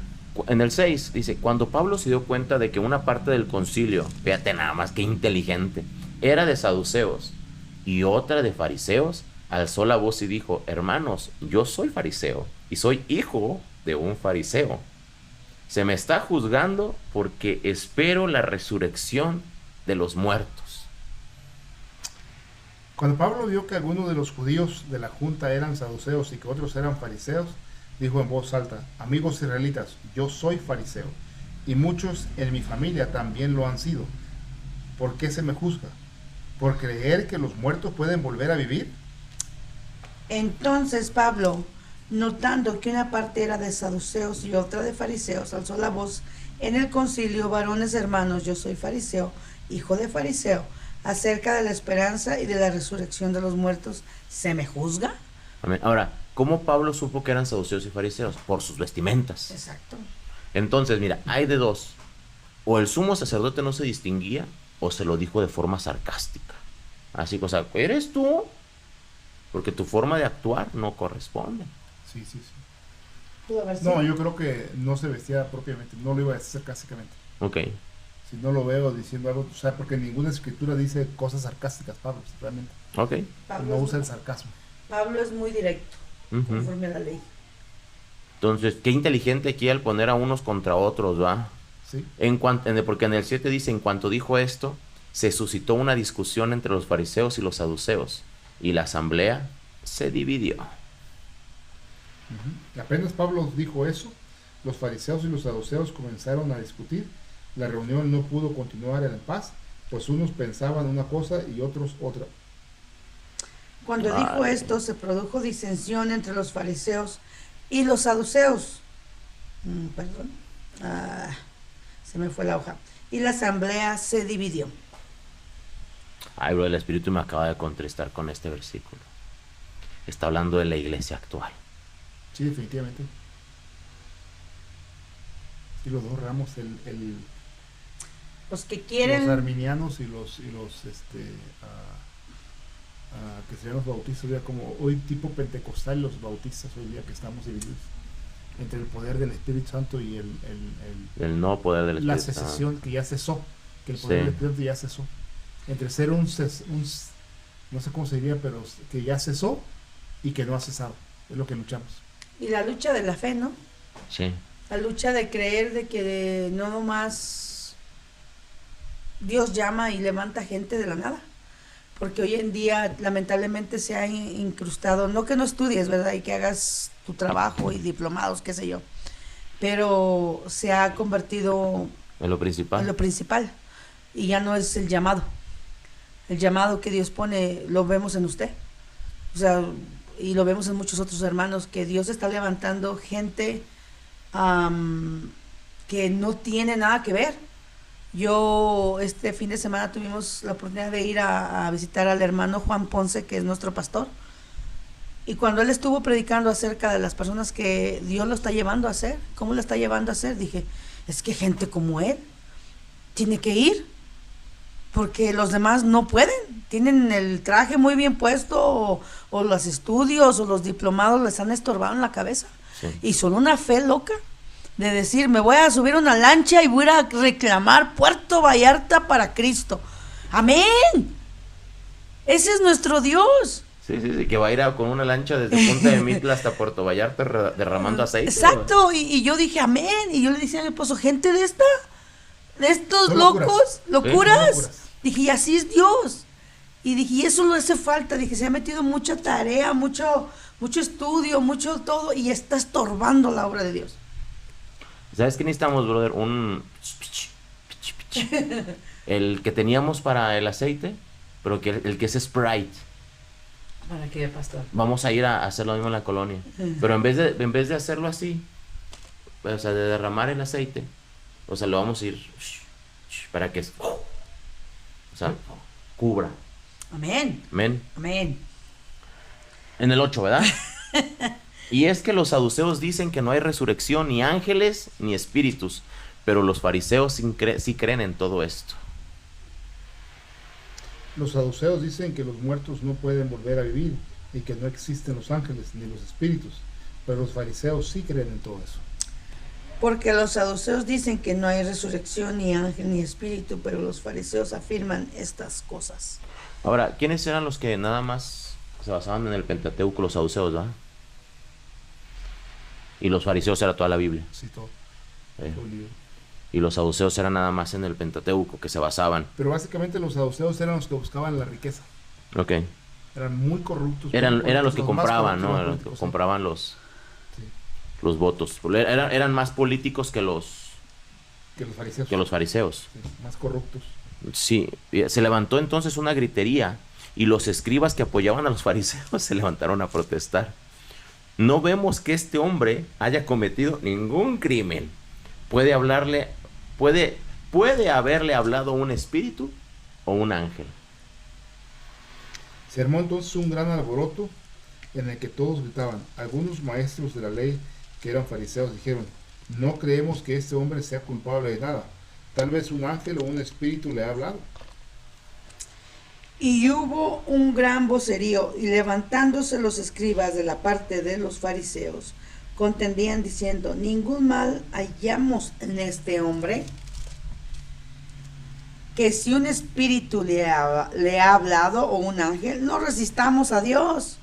En el 6 dice, cuando Pablo se dio cuenta de que una parte del concilio, fíjate nada más que inteligente, era de saduceos y otra de fariseos, alzó la voz y dijo, hermanos, yo soy fariseo y soy hijo de un fariseo. Se me está juzgando porque espero la resurrección de los muertos. Cuando Pablo vio que algunos de los judíos de la junta eran saduceos y que otros eran fariseos, dijo en voz alta, amigos israelitas, yo soy fariseo, y muchos en mi familia también lo han sido. ¿Por qué se me juzga? ¿Por creer que los muertos pueden volver a vivir? Entonces Pablo, notando que una parte era de saduceos y otra de fariseos, alzó la voz en el concilio, varones hermanos, yo soy fariseo, hijo de fariseo, acerca de la esperanza y de la resurrección de los muertos, ¿se me juzga? Amén. Ahora, ¿cómo Pablo supo que eran saduceos y fariseos? Por sus vestimentas. Exacto. Entonces, mira, hay de dos. O el sumo sacerdote no se distinguía, o se lo dijo de forma sarcástica. Así que, o sea, ¿eres tú? Porque tu forma de actuar no corresponde. Sí, sí, sí. Pudo haber sido. No, yo creo que no se vestía propiamente, no lo iba a decir sarcásticamente. Ok. Si no lo veo diciendo algo, o sea, porque ninguna escritura dice cosas sarcásticas, Pablo, realmente. Ok. Pablo, No usa el sarcasmo. Pablo es muy directo, Ujú. conforme a la ley. Entonces, qué inteligente aquí al poner a unos contra otros, ¿va? Sí. Porque en el 7 dice, en cuanto dijo esto, se suscitó una discusión entre los fariseos y los saduceos, y la asamblea se dividió. Y apenas Pablo dijo eso, los fariseos y los saduceos comenzaron a discutir. La reunión no pudo continuar en paz, pues unos pensaban una cosa y otros otra. Cuando dijo esto, se produjo disensión entre los fariseos y los saduceos. Perdón. Se me fue la hoja. Y la asamblea se dividió. Ay, bro, el Espíritu me acaba de contristar con este versículo. Está hablando de la iglesia actual. Sí, definitivamente. Sí, los dos ramos, Los que los quieren, arminianos y los que serían los bautistas, ya como hoy tipo pentecostal, los bautistas hoy día que estamos divididos entre el poder del Espíritu Santo y El no poder del la Espíritu. secesión que ya cesó, que el poder Sí. del Espíritu ya cesó, entre ser un no sé cómo se diría, pero que ya cesó y que no ha cesado, es lo que luchamos. y la lucha de la fe, ¿no? Sí. La lucha de creer de que no nomás Dios llama y levanta gente de la nada. Porque hoy en día lamentablemente se ha incrustado, no que no estudies, ¿verdad? Y que hagas tu trabajo y diplomados, qué sé yo. Pero se ha convertido En lo principal. en lo principal. Y ya no es el llamado. El llamado que Dios pone lo vemos en usted. O sea, y lo vemos en muchos otros hermanos, que Dios está levantando gente que no tiene nada que ver. Yo este fin de semana tuvimos la oportunidad de ir a visitar al hermano Juan Ponce, que es nuestro pastor. Y cuando él estuvo predicando acerca de las personas que Dios lo está llevando a hacer, cómo lo está llevando a hacer, dije, es que gente como él tiene que ir, porque los demás no pueden, tienen el traje muy bien puesto, o los estudios o los diplomados les han estorbado en la cabeza, Sí. y son una fe loca de decir, me voy a subir a una lancha y voy a reclamar Puerto Vallarta para Cristo. Amén. Ese es nuestro Dios. Sí, que va a ir con una lancha desde Punta de Mitla hasta Puerto Vallarta derramando aceite. Exacto, y yo dije amén, y yo le decía a mi esposo, gente de esta, de estos Son locuras. locuras. Dije, y así es Dios. Y dije, y eso no hace falta. Dije, se ha metido mucha tarea, mucho estudio, mucho todo, y está estorbando la obra de Dios. ¿Sabes qué necesitamos, brother? El que teníamos para el aceite, pero que el que es Sprite. ¿Para qué, pastor? Vamos a ir a hacer lo mismo en la colonia. Pero en vez de hacerlo así, o sea, de derramar el aceite, o sea, lo vamos a ir para que, o sea, cubra. Amén. Amén. Amén. En el 8, ¿verdad? Y es que los saduceos dicen que no hay resurrección, ni ángeles, ni espíritus, pero los fariseos sí creen en todo esto. Los saduceos dicen que los muertos no pueden volver a vivir y que no existen los ángeles ni los espíritus, pero los fariseos sí creen en todo eso. Porque los saduceos dicen que no hay resurrección, ni ángel, ni espíritu, pero los fariseos afirman estas cosas. Ahora, ¿quiénes eran los que nada más se basaban en el Pentateuco? Los saduceos, ¿verdad? Y los fariseos era toda la Biblia. Sí, todo. Eh. Todo el libro. Y los saduceos eran nada más en el Pentateuco, que se basaban. Pero básicamente los saduceos eran los que buscaban la riqueza. Ok. Eran muy corruptos. Eran muy los que más compraban, corruptos, ¿no? más Eran los que políticos, compraban sí, los votos. Eran más políticos que los que los fariseos. fariseos. Sí, más corruptos. Sí, se levantó entonces una gritería y los escribas que apoyaban a los fariseos se levantaron a protestar. No vemos que este hombre haya cometido ningún crimen. Puede haberle hablado un espíritu o un ángel. Se armó entonces un gran alboroto en el que todos gritaban. Algunos maestros de la ley que eran fariseos dijeron: no creemos que este hombre sea culpable de nada. Tal vez un ángel o un espíritu le ha hablado. Y hubo un gran vocerío, y levantándose los escribas de la parte de los fariseos, contendían diciendo: ningún mal hallamos en este hombre, que si un espíritu le ha hablado o un ángel, no resistamos a Dios.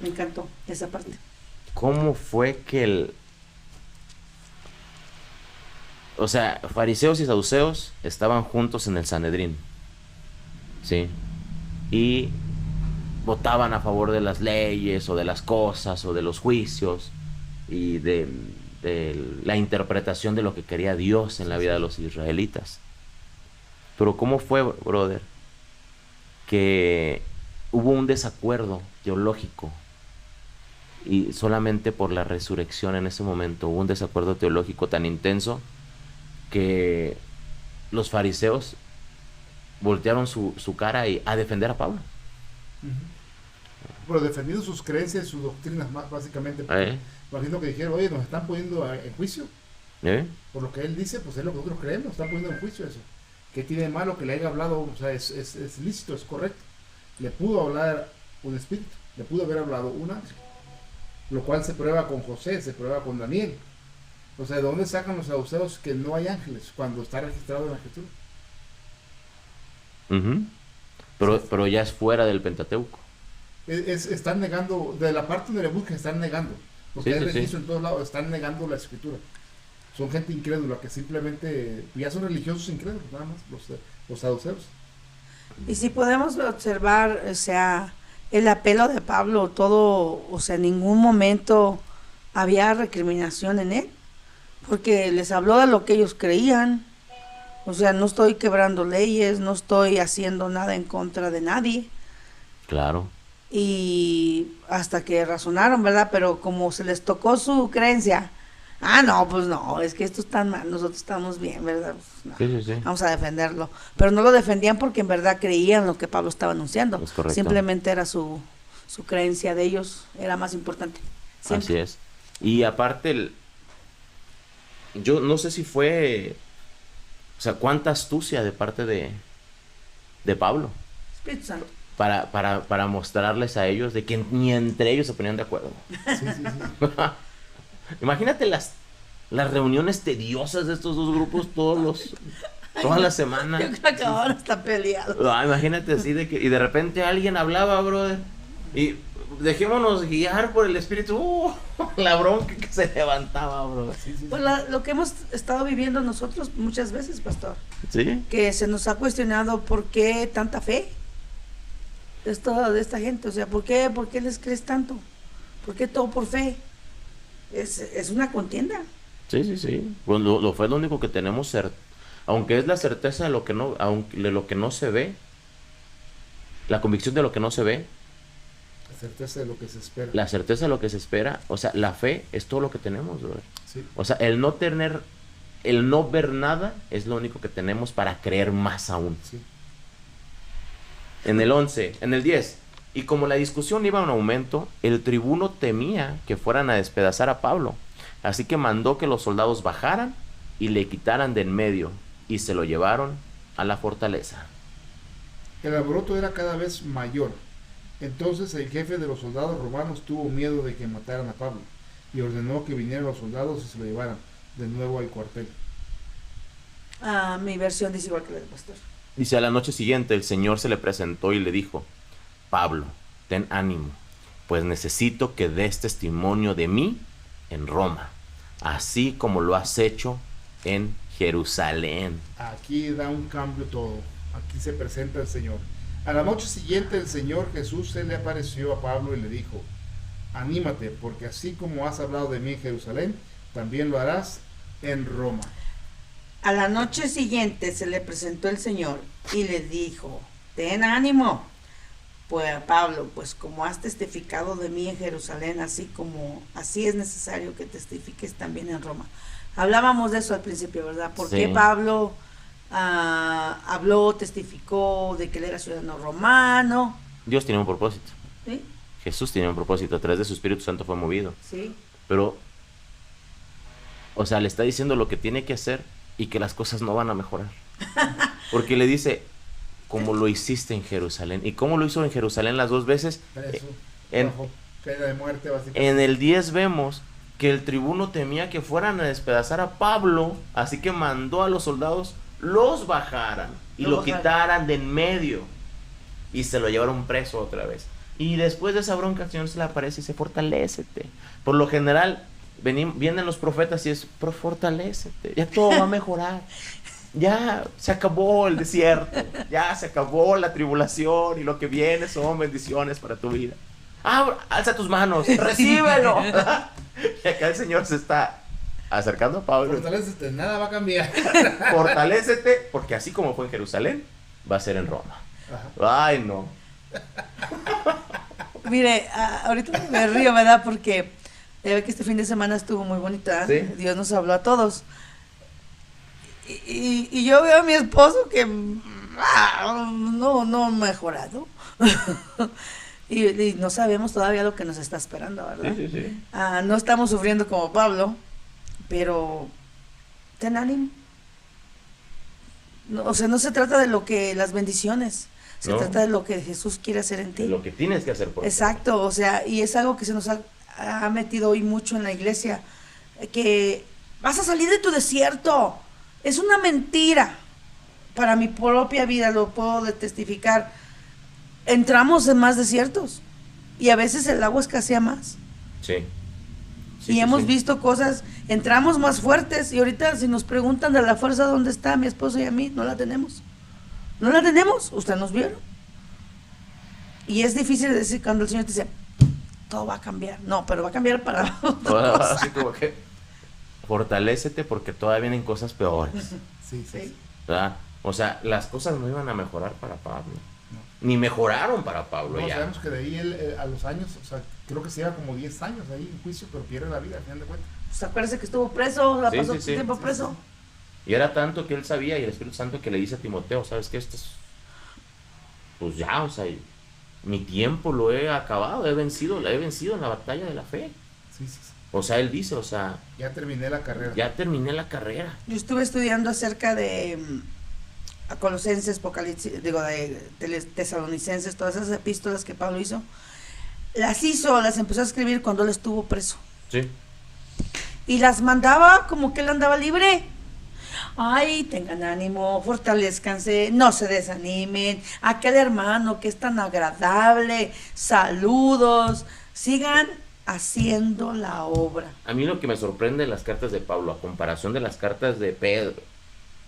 Me encantó esa parte. ¿Cómo fue que o sea, fariseos y saduceos estaban juntos en el Sanedrín? Sí. Y votaban a favor de las leyes o de las cosas o de los juicios y de la interpretación de lo que quería Dios en la vida de los israelitas. Pero ¿cómo fue, brother, que hubo un desacuerdo teológico y solamente por la resurrección en ese momento hubo un desacuerdo teológico tan intenso que los fariseos voltearon su cara a defender a Pablo? Pero defendiendo sus creencias y sus doctrinas más básicamente. Imagino que dijeron: oye, nos están poniendo en juicio. Por lo que él dice, pues es lo que nosotros creemos, nos están poniendo en juicio eso. ¿Qué tiene de malo que le haya hablado? O sea, es lícito, es correcto. Le pudo hablar un espíritu, le pudo haber hablado un ángel. Lo cual se prueba con José, se prueba con Daniel. O sea, ¿de dónde sacan los saduceos que no hay ángeles cuando está registrado en la escritura? Pero ya es fuera del Pentateuco. Están negando, de la parte donde le buscan, están negando. Porque hay registro en todos lados, están negando la escritura. Son gente incrédula que simplemente, ya son religiosos incrédulos, nada más, los saduceos. Y si podemos observar, o sea, el apelo de Pablo, todo, o sea, en ningún momento había recriminación en él, porque les habló de lo que ellos creían. O sea, no estoy quebrando leyes, no estoy haciendo nada en contra de nadie. Claro. Y hasta que razonaron, ¿verdad? Pero como se les tocó su creencia, no, pues no, es que esto está mal, nosotros estamos bien, ¿verdad? Pues no, sí. vamos a defenderlo. Pero no lo defendían porque en verdad creían lo que Pablo estaba anunciando. Es correcto. Simplemente era su creencia de ellos, era más importante. Siempre. Así es. Y aparte, yo no sé si fue, o sea, cuánta astucia de parte de Pablo. Espíritu Santo. Para mostrarles a ellos de que ni entre ellos se ponían de acuerdo. Sí. Imagínate las reuniones tediosas de estos dos grupos todas las semanas. Yo creo que ahora está peleado. Imagínate así y de repente alguien hablaba, brother, y dejémonos guiar por el espíritu. La bronca que se levantaba, bro. Sí, sí, Pues sí. lo que hemos estado viviendo nosotros muchas veces, pastor, ¿Sí? que se nos ha cuestionado por qué tanta fe de esta gente, o sea, ¿por qué les crees tanto? ¿Por qué todo por fe? Es una contienda. Sí, sí, sí. Pues lo fue lo único que tenemos, aunque es la certeza de lo que no, aunque de lo que no se ve, la convicción de lo que no se ve, La certeza de lo que se espera. la certeza de lo que se espera, o sea, la fe es todo lo que tenemos, bro. Sí. O sea, el no ver nada es lo único que tenemos para creer más aún. Sí. En el 10, y como la discusión iba en aumento, el tribuno temía que fueran a despedazar a Pablo, así que mandó que los soldados bajaran y le quitaran de en medio, y se lo llevaron a la fortaleza. El alboroto era cada vez mayor. Entonces el jefe de los soldados romanos tuvo miedo de que mataran a Pablo y ordenó que vinieran los soldados y se lo llevaran de nuevo al cuartel. Mi versión dice igual que la del pastor. Dice, a la noche siguiente el Señor se le presentó y le dijo, Pablo, ten ánimo, pues necesito que des testimonio de mí en Roma, así como lo has hecho en Jerusalén. Aquí da un cambio todo. Aquí se presenta el Señor. A la noche siguiente el Señor Jesús se le apareció a Pablo y le dijo, anímate, porque así como has hablado de mí en Jerusalén, también lo harás en Roma. A la noche siguiente se le presentó el Señor y le dijo, ten ánimo, pues Pablo, pues como has testificado de mí en Jerusalén, así es necesario que testifiques también en Roma. Hablábamos de eso al principio, ¿verdad? ¿Por qué Sí. Pablo habló, testificó de que él era ciudadano romano? Dios tiene un propósito. ¿Sí? Jesús tiene un propósito. A través de su Espíritu Santo fue movido. Sí. Pero, o sea, le está diciendo lo que tiene que hacer y que las cosas no van a mejorar. Porque le dice, como lo hiciste en Jerusalén. ¿Y cómo lo hizo en Jerusalén las dos veces? Preso, En- bajo pena de muerte, básicamente. En el 10 vemos que el tribuno temía que fueran a despedazar a Pablo, así que mandó a los soldados los bajaran y Lo lo bajaran. quitaran de en medio y se lo llevaron preso otra vez. Y después de esa bronca el Señor se le aparece y dice, fortalécete. Por lo general vienen los profetas y es, pero fortalécete, ya todo va a mejorar. Ya se acabó el desierto, ya se acabó la tribulación y lo que viene son bendiciones para tu vida. Alza tus manos, recíbelo. Y acá el Señor se está acercando a Pablo. Fortalécete, nada va a cambiar. Fortalécete, porque así como fue en Jerusalén, va a ser en Roma. Ajá. Ay, no. Mire, ahorita me río, ¿verdad? Porque ya ve que este fin de semana estuvo muy bonita. Sí. Dios nos habló a todos. Y yo veo a mi esposo que no ha mejorado. y no sabemos todavía lo que nos está esperando, ¿verdad? Sí, sí, sí. No estamos sufriendo como Pablo, pero ten ánimo. No, o sea, no se trata de las bendiciones, se No. trata de lo que Jesús quiere hacer en ti. Lo que tienes que hacer por Exacto, o sea, y es algo que se nos ha metido hoy mucho en la iglesia, que vas a salir de tu desierto. Es una mentira. Para mi propia vida lo puedo testificar. Entramos en más desiertos y a veces el agua escasea más. Sí. Y hemos visto cosas, entramos más fuertes y ahorita si nos preguntan de la fuerza dónde está mi esposo y a mí, no la tenemos. No la tenemos, ustedes nos vieron. Y es difícil decir cuando el Señor te dice, todo va a cambiar. No, pero va a cambiar para otra cosa. Así como que fortalécete porque todavía vienen cosas peores. Sí, sí, sí. ¿Verdad? O sea, las cosas no iban a mejorar para Pablo. No. Ni mejoraron para Pablo No, ya. sabemos que de ahí él, a los años, o sea, creo que se lleva como 10 años ahí en juicio, pero pierde la vida al final de cuentas. Pues acuérdese que estuvo preso, la Sí, pasó sí, su sí. tiempo Sí, preso. Y era tanto que él sabía y el Espíritu Santo que le dice a Timoteo, ¿sabes qué? Esto es... Pues ya, o sea, mi tiempo lo he acabado, he vencido en la batalla de la fe. Sí, sí, sí. O sea, él dice, o sea, Ya terminé la carrera. ya terminé la carrera. Yo estuve estudiando acerca de a Colosenses, de Tesalonicenses, todas esas epístolas que Pablo hizo. Las empezó a escribir cuando él estuvo preso. Sí. Y las mandaba como que él andaba libre. Ay, tengan ánimo, fortalezcanse, no se desanimen. Aquel hermano que es tan agradable, saludos, sigan haciendo la obra. A mí lo que me sorprende de las cartas de Pablo, a comparación de las cartas de Pedro,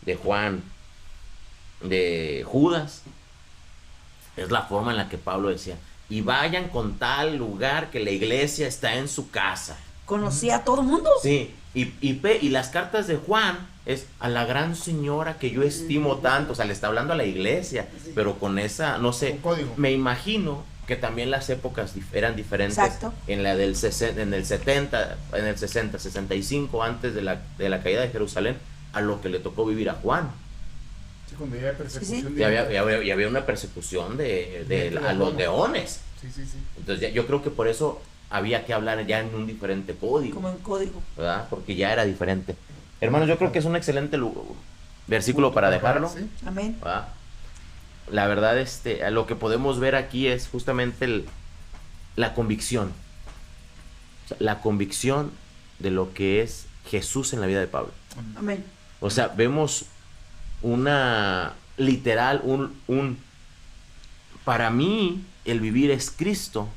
de Juan, de Judas, es la forma en la que Pablo decía, y vayan con tal lugar que la iglesia está en su casa. Conocía a todo el mundo. Sí, y las cartas de Juan es a la gran señora que yo estimo tanto, o sea, le está hablando a la iglesia, pero con esa, no sé, Un código. me imagino que también las épocas eran diferentes. Exacto. En la del en el 70, en el 60, 65 antes de la caída de Jerusalén, a lo que le tocó vivir a Juan. Sí, cuando ya hay persecución. Sí, sí. Ya había una persecución a los leones. Sí, sí, sí. Entonces yo creo que por eso había que hablar ya en un diferente código, Como en código. ¿verdad? Porque ya era diferente. Hermanos, yo creo que es un excelente versículo para dejarlo, Sí. Amén. ¿verdad? La verdad, lo que podemos ver aquí es justamente la convicción. O sea, la convicción de lo que es Jesús en la vida de Pablo. Amén. O sea, vemos literal, para mí, el vivir es Cristo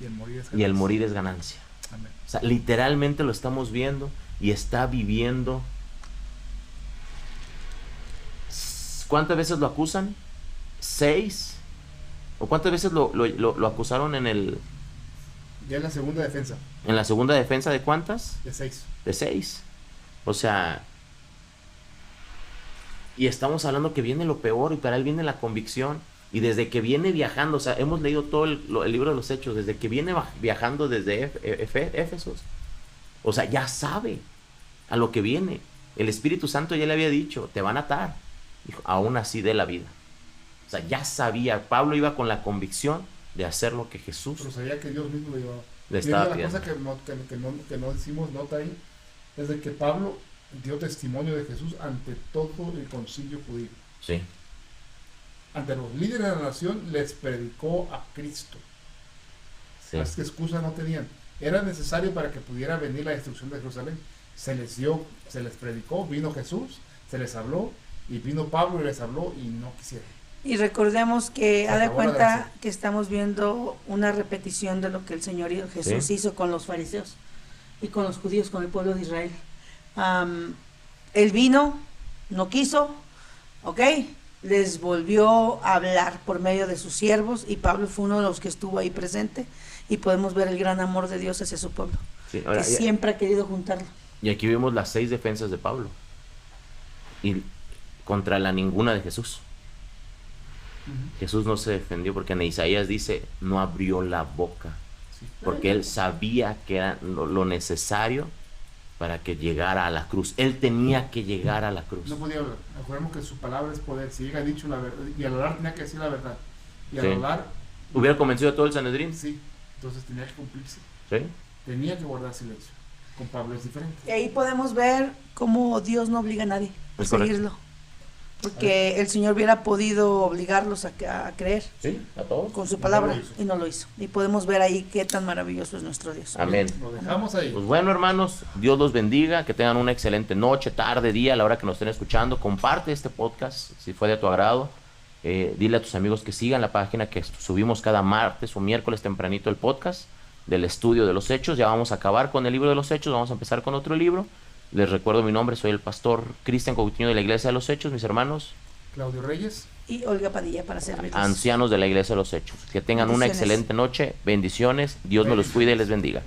Y el morir es y el morir es ganancia. Amén. O sea, literalmente lo estamos viendo y está viviendo. ¿Cuántas veces lo acusan? 6. ¿O cuántas veces lo acusaron en Ya en la segunda defensa, la segunda defensa de cuántas? de 6. De 6. O sea, y estamos hablando que viene lo peor y para él viene la convicción. Y desde que viene viajando, o sea, hemos leído todo el libro de los Hechos, desde que viene viajando desde Éfeso, o sea, ya sabe a lo que viene. El Espíritu Santo ya le había dicho, te van a atar. Dijo, aún así de la vida. O sea, ya sabía, Pablo iba con la convicción de hacer lo que Jesús Pero sabía que Dios mismo lo llevaba. le Y estaba una pidiendo. cosa que no decimos nota ahí es de que Pablo dio testimonio de Jesús ante todo el concilio judío. Sí, Ante los líderes de la nación les predicó a Cristo. sí. Más que excusa no tenían. Era necesario para que pudiera venir la destrucción de Jerusalén. Se les predicó, vino Jesús, se les habló, y vino Pablo y les habló y no quisieron. Y recordemos que, Se haz de acabó la cuenta gracia. que estamos viendo una repetición de lo que el Señor Jesús Sí. hizo con los fariseos y con los judíos, con el pueblo de Israel. Él vino, no quiso, ¿ok? Les volvió a hablar por medio de sus siervos y Pablo fue uno de los que estuvo ahí presente y podemos ver el gran amor de Dios hacia su pueblo, Sí, ahora, que siempre ha querido juntarlo. y aquí vemos las 6 defensas de Pablo. Y contra la ninguna de Jesús. Jesús no se defendió porque en Isaías dice, no abrió la boca. Sí. Porque él sabía que era lo necesario para que llegara a la cruz. Él tenía que llegar a la cruz. No podía hablar. Acordemos que su palabra es poder. Si llega dicho la verdad, y al hablar tenía que decir la verdad. Y al Sí. hablar, ¿Hubiera convencido a todo el Sanedrín? sí. Entonces tenía que cumplirse. Sí. Tenía que guardar silencio. Con Pablo es diferente. Y ahí podemos ver cómo Dios no obliga a nadie a Es correcto. seguirlo. Porque el Señor hubiera podido obligarlos a creer Sí, a todos. con su No palabra lo hizo. y no lo hizo. Y podemos ver ahí qué tan maravilloso es nuestro Dios. Amén. Lo dejamos ahí. Pues bueno, hermanos, Dios los bendiga, que tengan una excelente noche, tarde, día, a la hora que nos estén escuchando. Comparte este podcast si fue de tu agrado. Dile a tus amigos que sigan la página que subimos cada martes o miércoles tempranito el podcast del estudio de los Hechos. Ya vamos a acabar con el libro de los Hechos, vamos a empezar con otro libro. Les recuerdo mi nombre, soy el pastor Cristian Coutinho de la Iglesia de los Hechos, mis hermanos, Claudio Reyes. Y Olga Padilla para servirles. ancianos de la Iglesia de los Hechos. Que tengan una Bendiciones. excelente noche, bendiciones, Dios me los cuide y les bendiga.